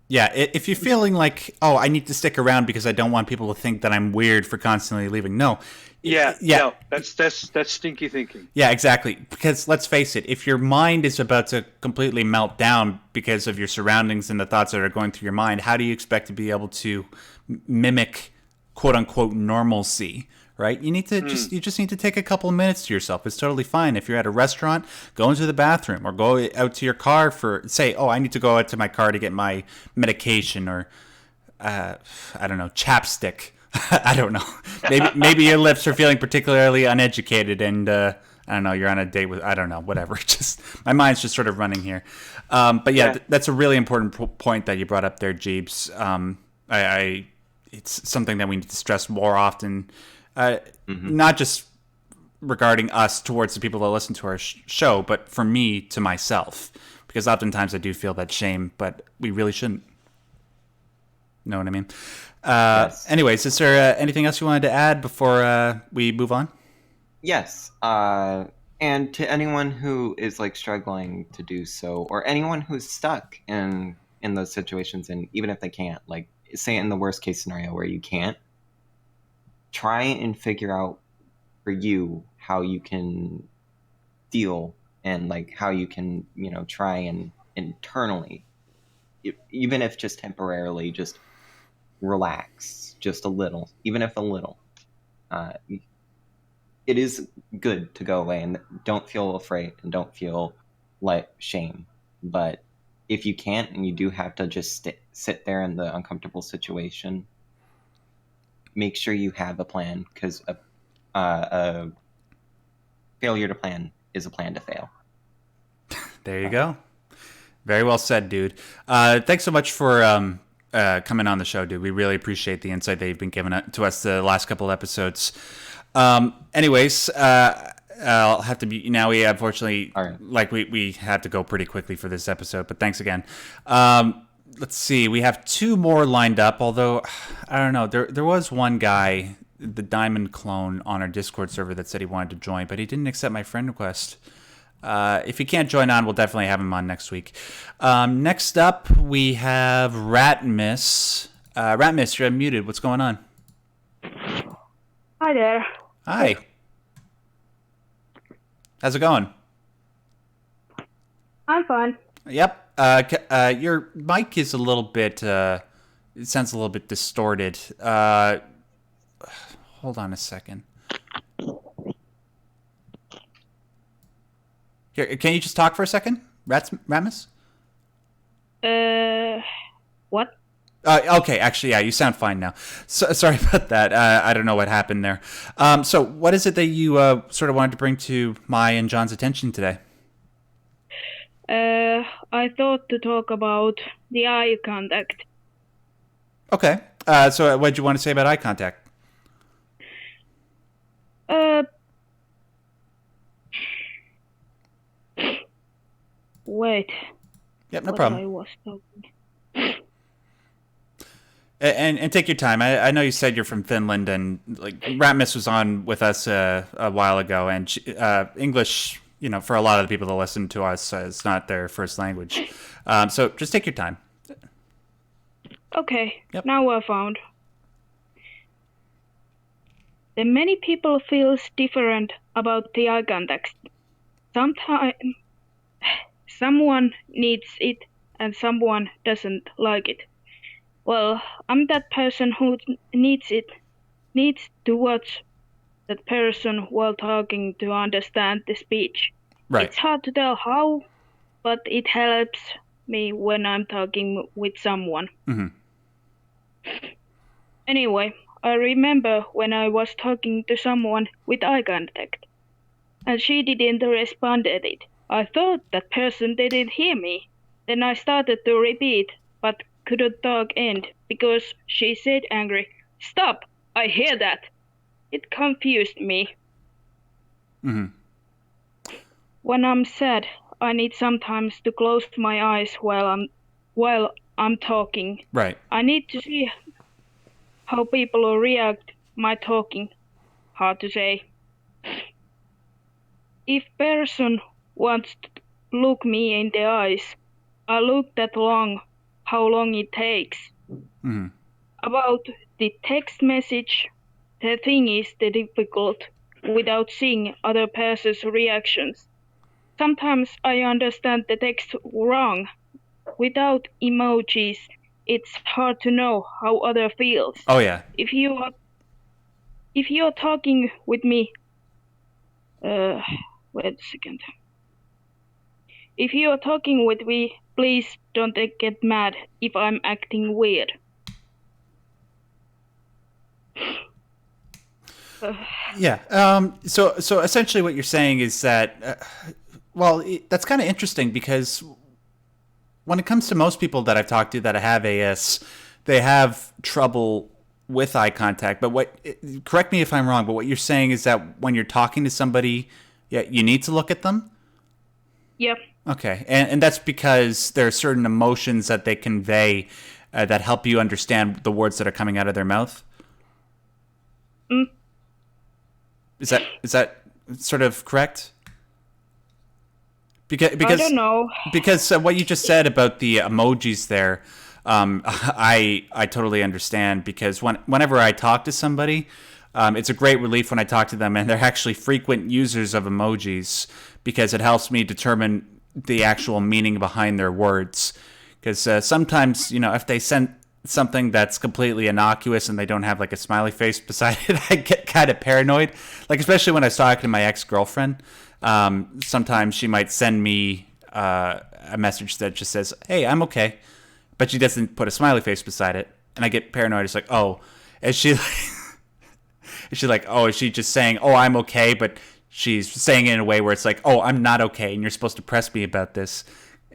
Yeah, if you're feeling like, oh, I need to stick around because I don't want people to think that I'm weird for constantly leaving. No. No, that's stinky thinking. Yeah, exactly. Because let's face it, if your mind is about to completely melt down because of your surroundings and the thoughts that are going through your mind, how do you expect to be able to mimic quote unquote normalcy? Right? You need to you just need to take a couple of minutes to yourself. It's totally fine. If you're at a restaurant, go into the bathroom or go out to your car say, oh, I need to go out to my car to get my medication, or I don't know, chapstick. I don't know. Maybe your lips are feeling particularly uneducated, and I don't know, you're on a date with, I don't know, whatever. Just my mind's just sort of running here. But yeah, that's a really important point that you brought up there, Jeeves. It's something that we need to stress more often. Not just regarding us towards the people that listen to our show, but for me to myself, because oftentimes I do feel that shame, but we really shouldn't. Know what I mean? Yes. Anyways, is there anything else you wanted to add before we move on? Yes. And to anyone who is like struggling to do so, or anyone who's stuck in those situations, and even if they can't, like say in the worst case scenario where you can't, try and figure out for you how you can deal and like how you can, try and internally, even if just temporarily, just relax just a little, even if a little. It is good to go away and don't feel afraid and don't feel like shame. But if you can't and you do have to just sit there in the uncomfortable situation, make sure you have a plan, because a failure to plan is a plan to fail. There you go. Very well said, dude. Thanks so much for coming on the show, dude. We really appreciate the insight that you've been giving to us the last couple episodes. Anyways, I'll have to be now. We unfortunately, like we have to go pretty quickly for this episode, but thanks again. Let's see. We have 2 more lined up, although I don't know. There was one guy, the Diamond Clone, on our Discord server that said he wanted to join, but he didn't accept my friend request. If he can't join on, we'll definitely have him on next week. Next up, we have Ratmiss. Ratmiss, you're unmuted. What's going on? Hi there. Hi. How's it going? I'm fine. Yep. Your mic is a little bit, it sounds a little bit distorted. Hold on a second. Here, can you just talk for a second, Ratmiss? What? Okay, actually, yeah, you sound fine now. So, sorry about that. I don't know what happened there. So what is it that you sort of wanted to bring to my and John's attention today? I thought to talk about the eye contact. Okay. So what did you want to say about eye contact? Wait. Yep, no what problem. I was talking. And take your time. I know you said you're from Finland, and like Ratmiss was on with us a while ago, and English, for a lot of the people that listen to us, is not their first language. So just take your time. Okay, Yep. Now I found. The many people feels different about the eye contact. Sometimes someone needs it and someone doesn't like it. Well, I'm that person who needs it, needs to watch that person while talking to understand the speech. Right. It's hard to tell how, but it helps me when I'm talking with someone. Mm-hmm. Anyway, I remember when I was talking to someone with eye contact, and she didn't respond at it. I thought that person didn't hear me. Then I started to repeat, but couldn't talk end because she said angry, "Stop! I hear that!" It confused me. Mm-hmm. When I'm sad, I need sometimes to close my eyes while I'm talking. Right. I need to see how people react my talking. Hard to say. If person wants to look me in the eyes, I look that long, how long it takes. Mm-hmm. About the text message, the thing is the difficult without seeing other person's reactions. Sometimes I understand the text wrong. Without emojis, it's hard to know how other feels. Oh yeah. If you're talking with me, wait a second. If you're talking with me, please don't get mad if I'm acting weird. Yeah. So essentially, what you're saying is that, that's kind of interesting because when it comes to most people that I've talked to that have AS, they have trouble with eye contact. But correct me if I'm wrong, but what you're saying is that when you're talking to somebody, yeah, you need to look at them? Yep. Okay. And that's because there are certain emotions that they convey that help you understand the words that are coming out of their mouth? Is that sort of correct? Because I don't know. Because what you just said about the emojis there, I totally understand. Because whenever I talk to somebody, it's a great relief when I talk to them, and they're actually frequent users of emojis because it helps me determine the actual meaning behind their words. Because sometimes, if they send something that's completely innocuous and they don't have like a smiley face beside it, I get kind of paranoid. Like, especially when I was talking to my ex-girlfriend, sometimes she might send me a message that just says, "Hey, I'm okay," but she doesn't put a smiley face beside it, and I get paranoid. It's like, oh, is she like, oh, is she just saying, "Oh, I'm okay," but she's saying it in a way where it's like, "Oh, I'm not okay, and you're supposed to press me about this."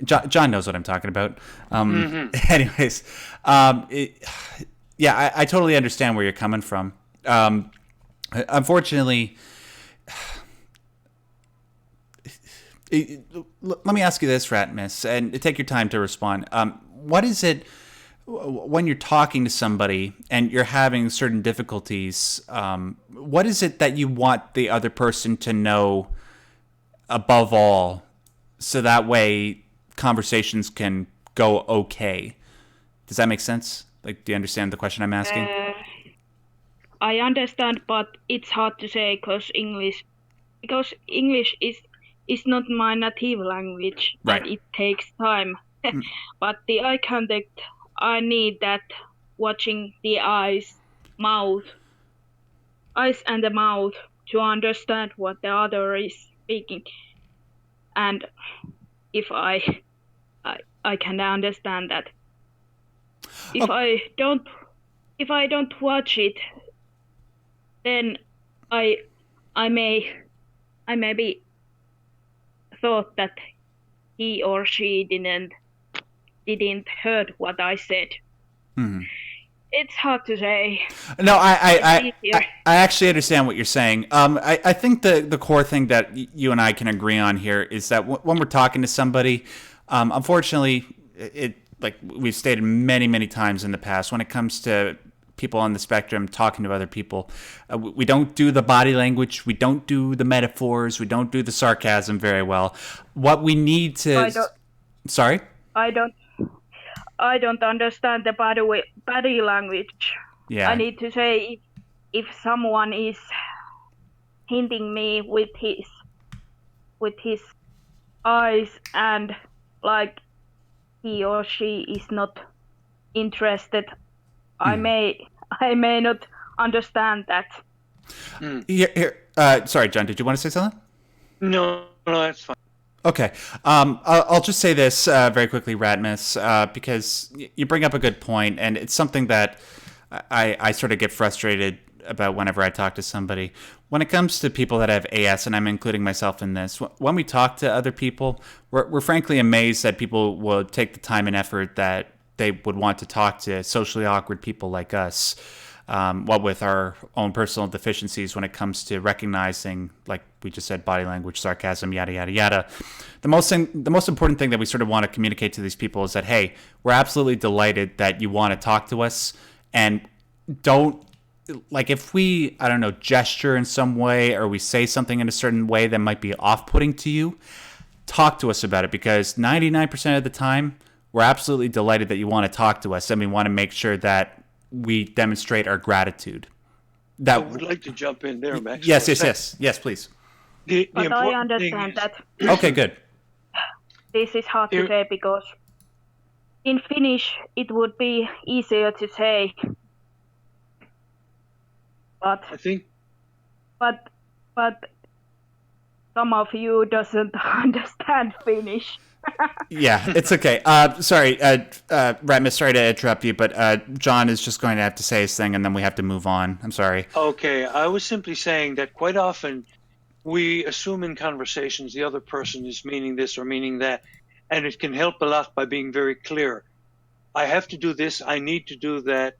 John knows what I'm talking about. Anyways, yeah, I totally understand where you're coming from. Unfortunately, let me ask you this, Ratmus, and take your time to respond. What is it when you're talking to somebody and you're having certain difficulties? What is it that you want the other person to know above all, so that way conversations can go okay? Does that make sense? Like, do you understand the question I'm asking? I understand, but it's hard to say because English is not my native language, Right. and it takes time. But the eye contact, I need that watching the eyes and the mouth to understand what the other is speaking. And if I can understand that. If I don't watch it, then I may be thought that he or she didn't heard what I said. Mm-hmm. It's hard to say. No, I actually understand what you're saying. I think the core thing that you and I can agree on here is that when we're talking to somebody, unfortunately, like we've stated many times in the past, when it comes to people on the spectrum talking to other people, we don't do the body language, we don't do the metaphors, we don't do the sarcasm very well. What we need to... Sorry? I don't understand the body language. Yeah. I need to say if someone is hinting me with his eyes and like he or she is not interested, I may not understand that. Here, sorry, John, did you want to say something? No, that's fine. Okay. I'll just say this very quickly, Ratmus, because you bring up a good point, and it's something that I sort of get frustrated about whenever I talk to somebody. When it comes to people that have AS, and I'm including myself in this, when we talk to other people, we're frankly amazed that people will take the time and effort that they would want to talk to socially awkward people like us. What with our own personal deficiencies when it comes to recognizing, like we just said, body language, sarcasm, yada, yada, yada. The most important thing that we sort of want to communicate to these people is that, hey, we're absolutely delighted that you want to talk to us, and don't, like, if we, I don't know, gesture in some way or we say something in a certain way that might be off-putting to you, talk to us about it, because 99% of the time, we're absolutely delighted that you want to talk to us, and we want to make sure that we demonstrate our gratitude. I would like to jump in there, Max. Yes, please. But I understand that. Okay, good. This is hard to say because in Finnish it would be easier to say. But I think. But some of you doesn't understand Finnish. Yeah, it's okay. Sorry, Ratmus, sorry to interrupt you, but John is just going to have to say his thing, and then we have to move on. I'm sorry. Okay, I was simply saying that quite often we assume in conversations the other person is meaning this or meaning that, and it can help a lot by being very clear. I have to do this, I need to do that,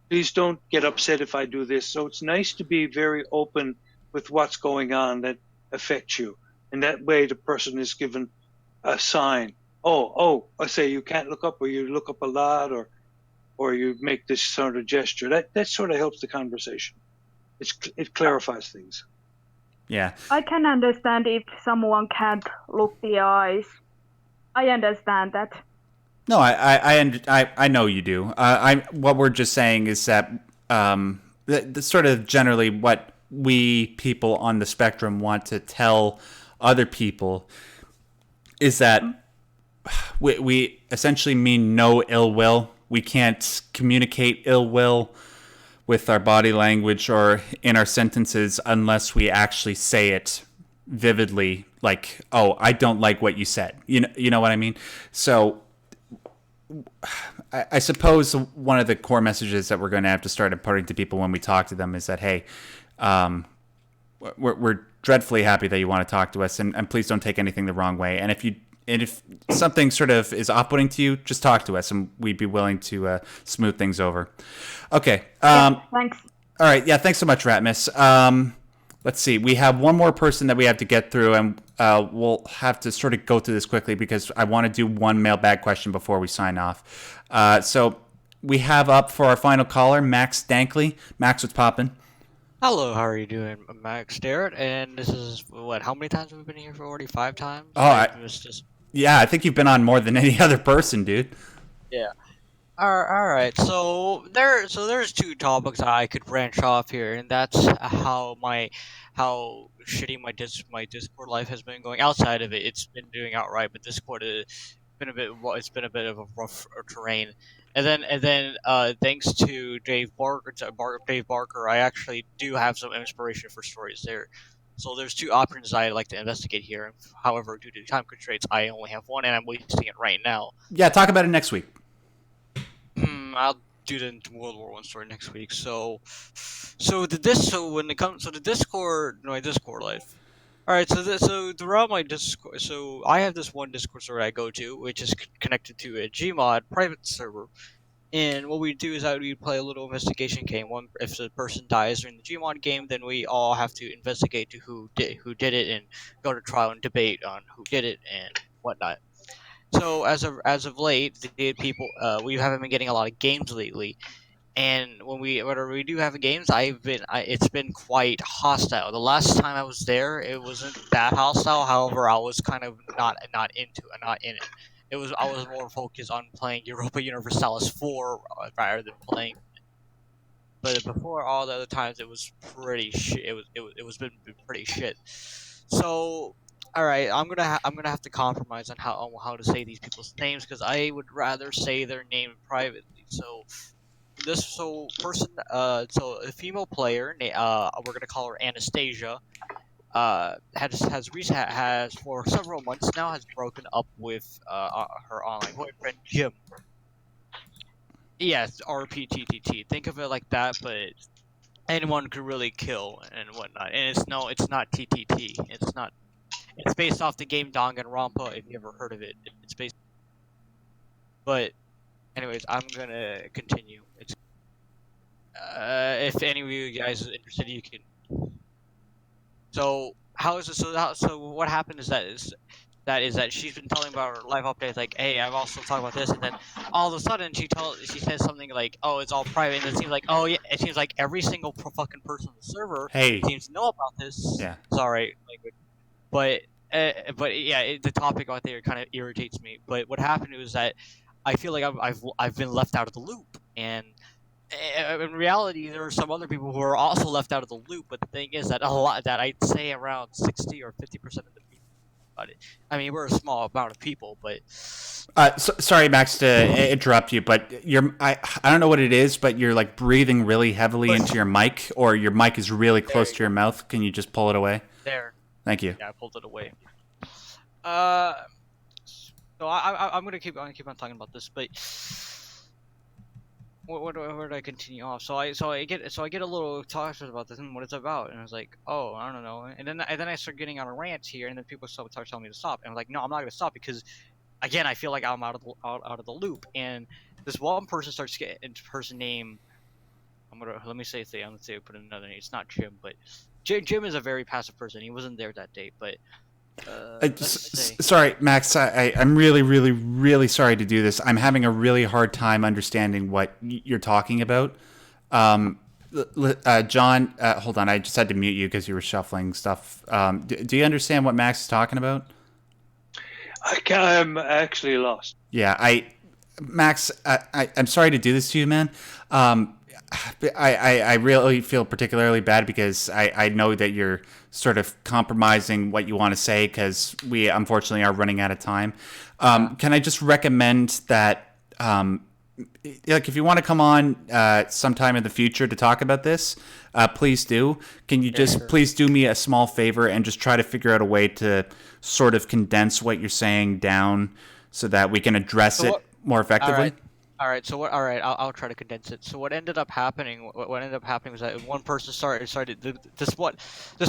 Please don't get upset if I do this. So it's nice to be very open with what's going on that affects you. And that way the person is given a sign. I say you can't look up, or you look up a lot, or you make this sort of gesture. That sort of helps the conversation. It clarifies things. Yeah. I can understand if someone can't look the eyes. I understand that. No, I know you do. What we're just saying is that the sort of generally what we people on the spectrum want to tell other people is that we essentially mean no ill will. We can't communicate ill will with our body language or in our sentences unless we actually say it vividly, like, "Oh, I don't like what you said." You know what I mean? So I suppose one of the core messages that we're going to have to start imparting to people when we talk to them is that, hey, we're dreadfully happy that you want to talk to us, and please don't take anything the wrong way. And if something sort of is off-putting to you, just talk to us, and we'd be willing to smooth things over. Okay. Thanks. All right. Yeah. Thanks so much, Ratmus. Let's see. We have one more person that we have to get through, and we'll have to sort of go through this quickly because I want to do one mailbag question before we sign off. So we have up for our final caller, Max Dankley. Max, what's poppin'? Hello, how are you doing? I'm Max Derrat, and this is how many times have we been here for already? 5 times? Oh, yeah, I think you've been on more than any other person, dude. Yeah. Alright, so there's 2 topics I could branch off here, and that's how shitty my Discord life has been going. Outside of it, it's been doing outright, but Discord has been it's been a bit of a rough terrain. And then thanks to Dave Barker, I actually do have some inspiration for stories there. So there's 2 options I'd like to investigate here. However, due to time constraints, I only have one, and I'm wasting it right now. Yeah, talk about it next week. I'll do the World War I story next week. So when it comes to the Discord, my Discord life. All right, so throughout my Discord, so I have this one Discord server I go to, which is connected to a Gmod private server. And what we do is that we play a little investigation game. If the person dies during the Gmod game, then we all have to investigate to who did it and go to trial and debate on who did it and whatnot. So as of late, we haven't been getting a lot of games lately, and whenever we do have games, it's been quite hostile. The last time I was there, it wasn't that hostile. However, I was kind of not in it. I was more focused on playing Europa Universalis 4 rather than playing. But before all the other times, it was pretty shit. It was been pretty shit. So. All right, I'm gonna have to compromise on how to say these people's names because I would rather say their name privately. So a female player, we're gonna call her Anastasia. Has for several months now has broken up with her online boyfriend Jim. Yes, RPTTT. Think of it like that, but anyone could really kill and whatnot. And it's not TTT. It's not. It's based off the game Danganronpa, if you ever heard of it. It's based. But, anyways, I'm gonna continue. If any of you guys are interested, you can. So how is it? So what happened is that she's been telling about her life updates, like, hey, I've also talked about this, and then all of a sudden she says something like, oh, it's all private, and it seems like, oh yeah, it seems like every single fucking person on the server seems to know about this. Yeah. Sorry, language. But yeah, the topic out there kind of irritates me. But what happened was that I feel like I've been left out of the loop, and in reality, there are some other people who are also left out of the loop. But the thing is that I'd say around 60 or 50% of the people about it. I mean, we're a small amount of people, but sorry, Max, to interrupt you, but I don't know what it is, but you're like breathing really heavily into your mic, or your mic is really close to your mouth. Can you just pull it away? There. Thank you. Yeah, I pulled it away. So I'm gonna keep on talking about this, but where do I continue off? So I get a little talked about this and what it's about, and I was like, oh, I don't know, and then I start getting on a rant here, and then people start telling me to stop, and I'm like, no, I'm not gonna stop because, again, I feel like I'm out of the loop, and this one person named let me say I'm gonna say put another name. It's not Jim, but Jim is a very passive person. He wasn't there that day, but sorry, Max. I'm really, really, really sorry to do this. I'm having a really hard time understanding what you're talking about. John, hold on. I just had to mute you because you were shuffling stuff. Do you understand what Max is talking about? I'm actually lost. Yeah, Max, I'm sorry to do this to you, man. I really feel particularly bad because I know that you're sort of compromising what you want to say because we unfortunately are running out of time. Can I just recommend that, like, if you want to come on sometime in the future to talk about this, please do. Can you please do me a small favor and just try to figure out a way to sort of condense what you're saying down so that we can address it more effectively? All right. So what? All right. I'll try to condense it. So what ended up happening? What ended up happening was that one person this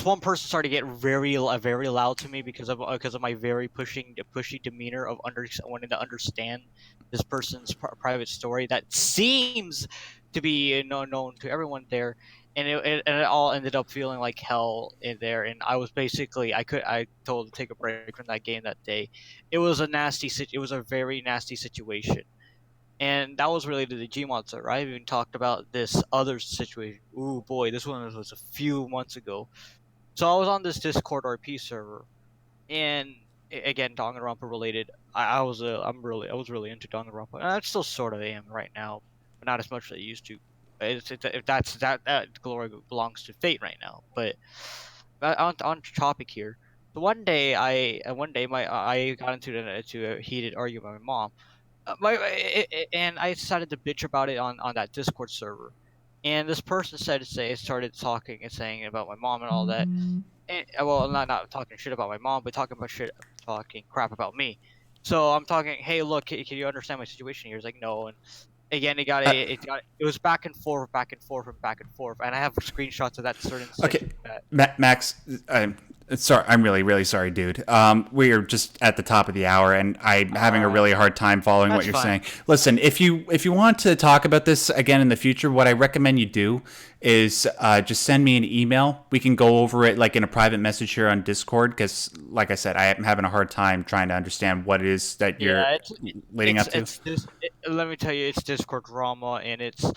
one person started to get very loud to me because of my very pushy demeanor of wanting to understand this person's private story that seems to be known to everyone there. And it all ended up feeling like hell in there. And I was basically I told to take a break from that game that day. It was a very nasty situation. And that was related to the Gmod server. I even talked about this other situation. Ooh boy, this one was a few months ago. So I was on this Discord RP server, and again, Danganronpa related. I was really into Danganronpa, and I still sort of am right now, but not as much as I used to. If that glory belongs to fate right now. But on topic here. So one day I got into a heated argument with my mom. And I decided to bitch about it on that Discord server, and this person started talking and saying about my mom and all that. And, well, not talking shit about my mom, but talking crap about me. So I'm talking, hey, look, can you understand my situation? He was like, no, and again, it was back and forth, and I have screenshots of that certain. Okay, Max, sorry, I'm really, really sorry, dude. We are just at the top of the hour, and I'm having a really hard time following what you're saying. Listen, if you want to talk about this again in the future, what I recommend you do is just send me an email. We can go over it like in a private message here on Discord, because, like I said, I am having a hard time trying to understand what it is that you're leading up to. Let me tell you, it's Discord drama, and it's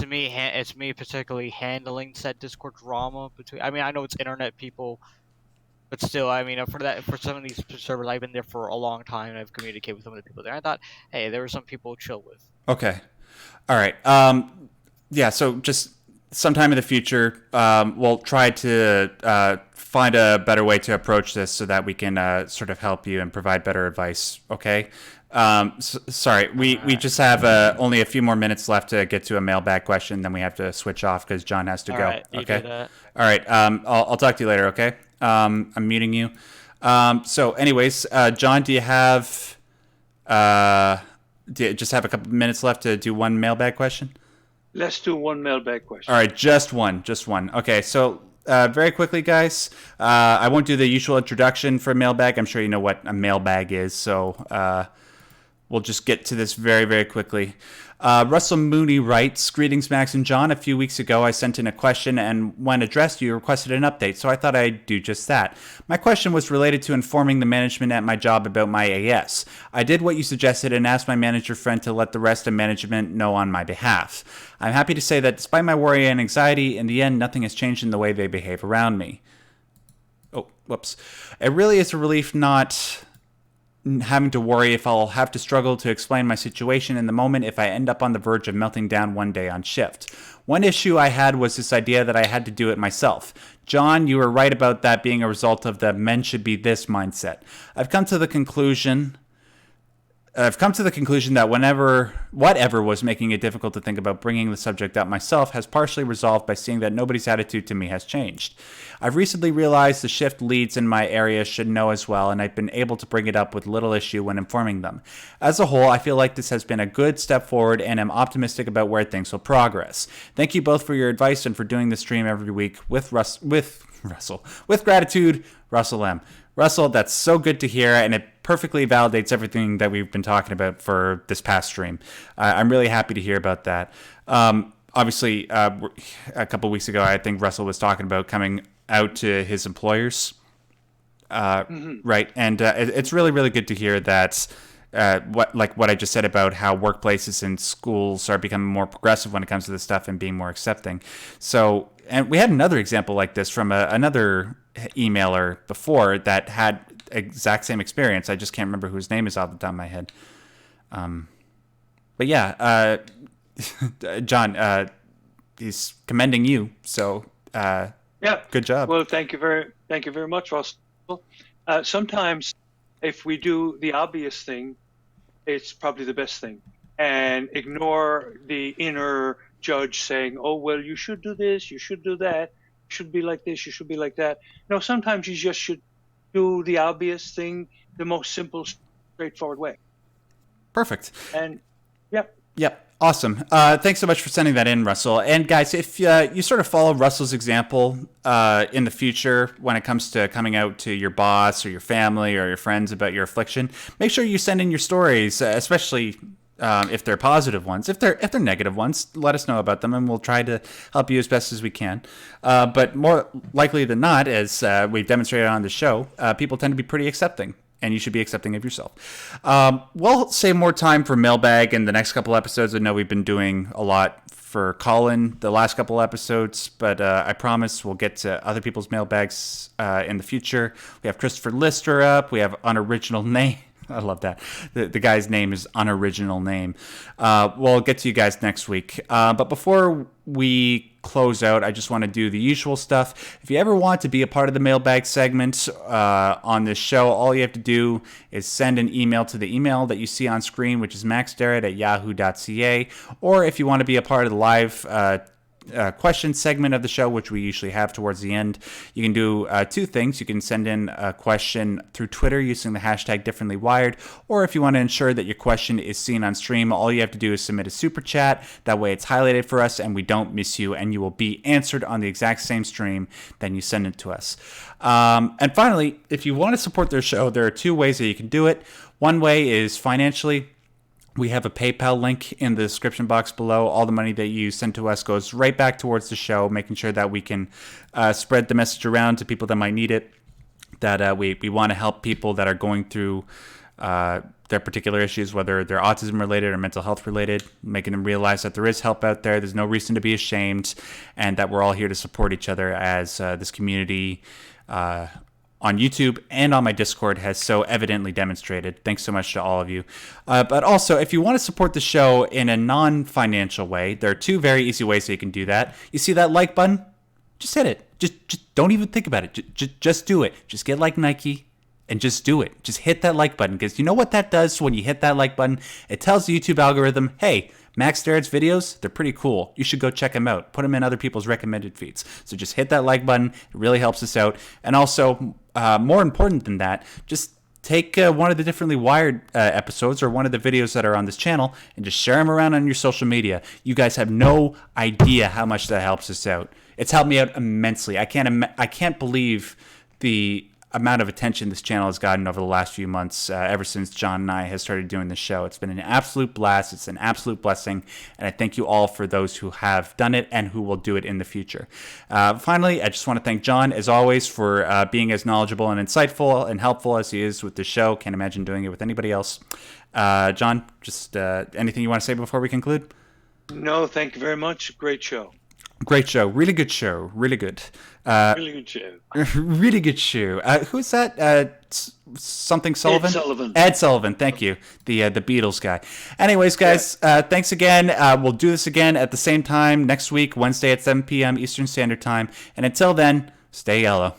me particularly handling said Discord drama between. I mean, I know it's internet people, but still, I mean, for some of these servers, I've been there for a long time, and I've communicated with some of the people there. I thought, hey, there were some people to chill with. Okay, all right. Yeah. So just sometime in the future, we'll try to find a better way to approach this so that we can sort of help you and provide better advice. Okay. Sorry, we just have only a few more minutes left to get to a mailbag question. Then we have to switch off because John has to go. Right, okay. All right. I'll talk to you later. Okay. I'm muting you. So, anyways, John, do you just have a couple minutes left to do one mailbag question? Let's do one mailbag question. All right, just one. Okay, so very quickly, guys, I won't do the usual introduction for a mailbag. I'm sure you know what a mailbag is, so we'll just get to this very, very quickly. Russell Mooney writes, "Greetings, Max and John. A few weeks ago, I sent in a question, and when addressed, you requested an update, so I thought I'd do just that. My question was related to informing the management at my job about my AS. I did what you suggested and asked my manager friend to let the rest of management know on my behalf. I'm happy to say that despite my worry and anxiety, in the end, nothing has changed in the way they behave around me. Oh, whoops. It really is a relief not having to worry if I'll have to struggle to explain my situation in the moment if I end up on the verge of melting down one day on shift. One issue I had was this idea that I had to do it myself. John, you were right about that being a result of the men should be this mindset. I've come to the conclusion that whatever was making it difficult to think about bringing the subject up myself has partially resolved by seeing that nobody's attitude to me has changed. I've recently realized the shift leads in my area should know as well, and I've been able to bring it up with little issue when informing them. As a whole, I feel like this has been a good step forward and am optimistic about where things will progress. Thank you both for your advice and for doing this stream every week with gratitude, Russell M." Russell, that's so good to hear, and it perfectly validates everything that we've been talking about for this past stream. I'm really happy to hear about that. obviously, a couple weeks ago, I think Russell was talking about coming out to his employers, right? And it's really, really good to hear that. What I just said about how workplaces and schools are becoming more progressive when it comes to this stuff and being more accepting. So, and we had another example like this from another emailer before that had exact same experience. I just can't remember whose name is off the top of my head. But yeah, John, he's commending you. So Yeah. good job. Well, thank you very much, Russell. Sometimes, if we do the obvious thing, it's probably the best thing, and ignore the inner judge saying, "Oh, well, you should do this, you should do that, you should be like this, you should be like that." No, sometimes you just should do the obvious thing the most simple, straightforward way. Perfect. And yep. Awesome. Thanks so much for sending that in, Russell. And guys, if you sort of follow Russell's example in the future when it comes to coming out to your boss or your family or your friends about your affliction, make sure you send in your stories, especially if they're positive ones. If they're negative ones, let us know about them, and we'll try to help you as best as we can. But more likely than not, as we've demonstrated on the show, people tend to be pretty accepting. And you should be accepting of yourself. We'll save more time for Mailbag in the next couple episodes. I know we've been doing a lot for Colin the last couple episodes, but I promise we'll get to other people's mailbags in the future. We have Christopher Lister up. We have Unoriginal Name. I love that. The guy's name is Unoriginal Name. We'll get to you guys next week. But before we close out, I just want to do the usual stuff. If you ever want to be a part of the Mailbag segment on this show, all you have to do is send an email to the email that you see on screen, which is maxderrat@yahoo.ca. Or if you want to be a part of the live question segment of the show, which we usually have towards the end, you can do two things. You can send in a question through Twitter using the hashtag differentlywired, or if you want to ensure that your question is seen on stream, all you have to do is submit a super chat. That way it's highlighted for us and we don't miss you, and you will be answered on the exact same stream. Then you send it to us. And finally, if you want to support their show, there are two ways that you can do it. One way is financially. We have a PayPal link in the description box below. All the money that you send to us goes right back towards the show, making sure that we can spread the message around to people that might need it, that we want to help people that are going through their particular issues, whether they're autism related or mental health related, making them realize that there is help out there. There's no reason to be ashamed, and that we're all here to support each other as this community on YouTube and on my Discord has so evidently demonstrated. Thanks so much to all of you. But also, if you want to support the show in a non-financial way, there are two very easy ways that you can do that. You see that like button? Just hit it. Just don't even think about it. Just do it. Just get like Nike and just do it. Just hit that like button, because you know what that does when you hit that like button? It tells the YouTube algorithm, hey, Max Derrat's videos, they're pretty cool. You should go check them out. Put them in other people's recommended feeds. So just hit that like button. It really helps us out. And also, more important than that, just take one of the Differently Wired episodes or one of the videos that are on this channel and just share them around on your social media. You guys have no idea how much that helps us out. It's helped me out immensely. I can't believe the amount of attention this channel has gotten over the last few months, ever since John and I have started doing this show. It's been an absolute blast. It's an absolute blessing. And I thank you all for those who have done it and who will do it in the future. Finally, I just want to thank John, as always, for being as knowledgeable and insightful and helpful as he is with the show. Can't imagine doing it with anybody else. John, just anything you want to say before we conclude? No, thank you very much. Great show. Great show. Really good show. Really good. Really good show. Really good show. Who's that? Something Sullivan? Ed Sullivan. Ed Sullivan. Thank you. The Beatles guy. Anyways, guys, thanks again. We'll do this again at the same time next week, Wednesday at 7 p.m. Eastern Standard Time. And until then, stay yellow.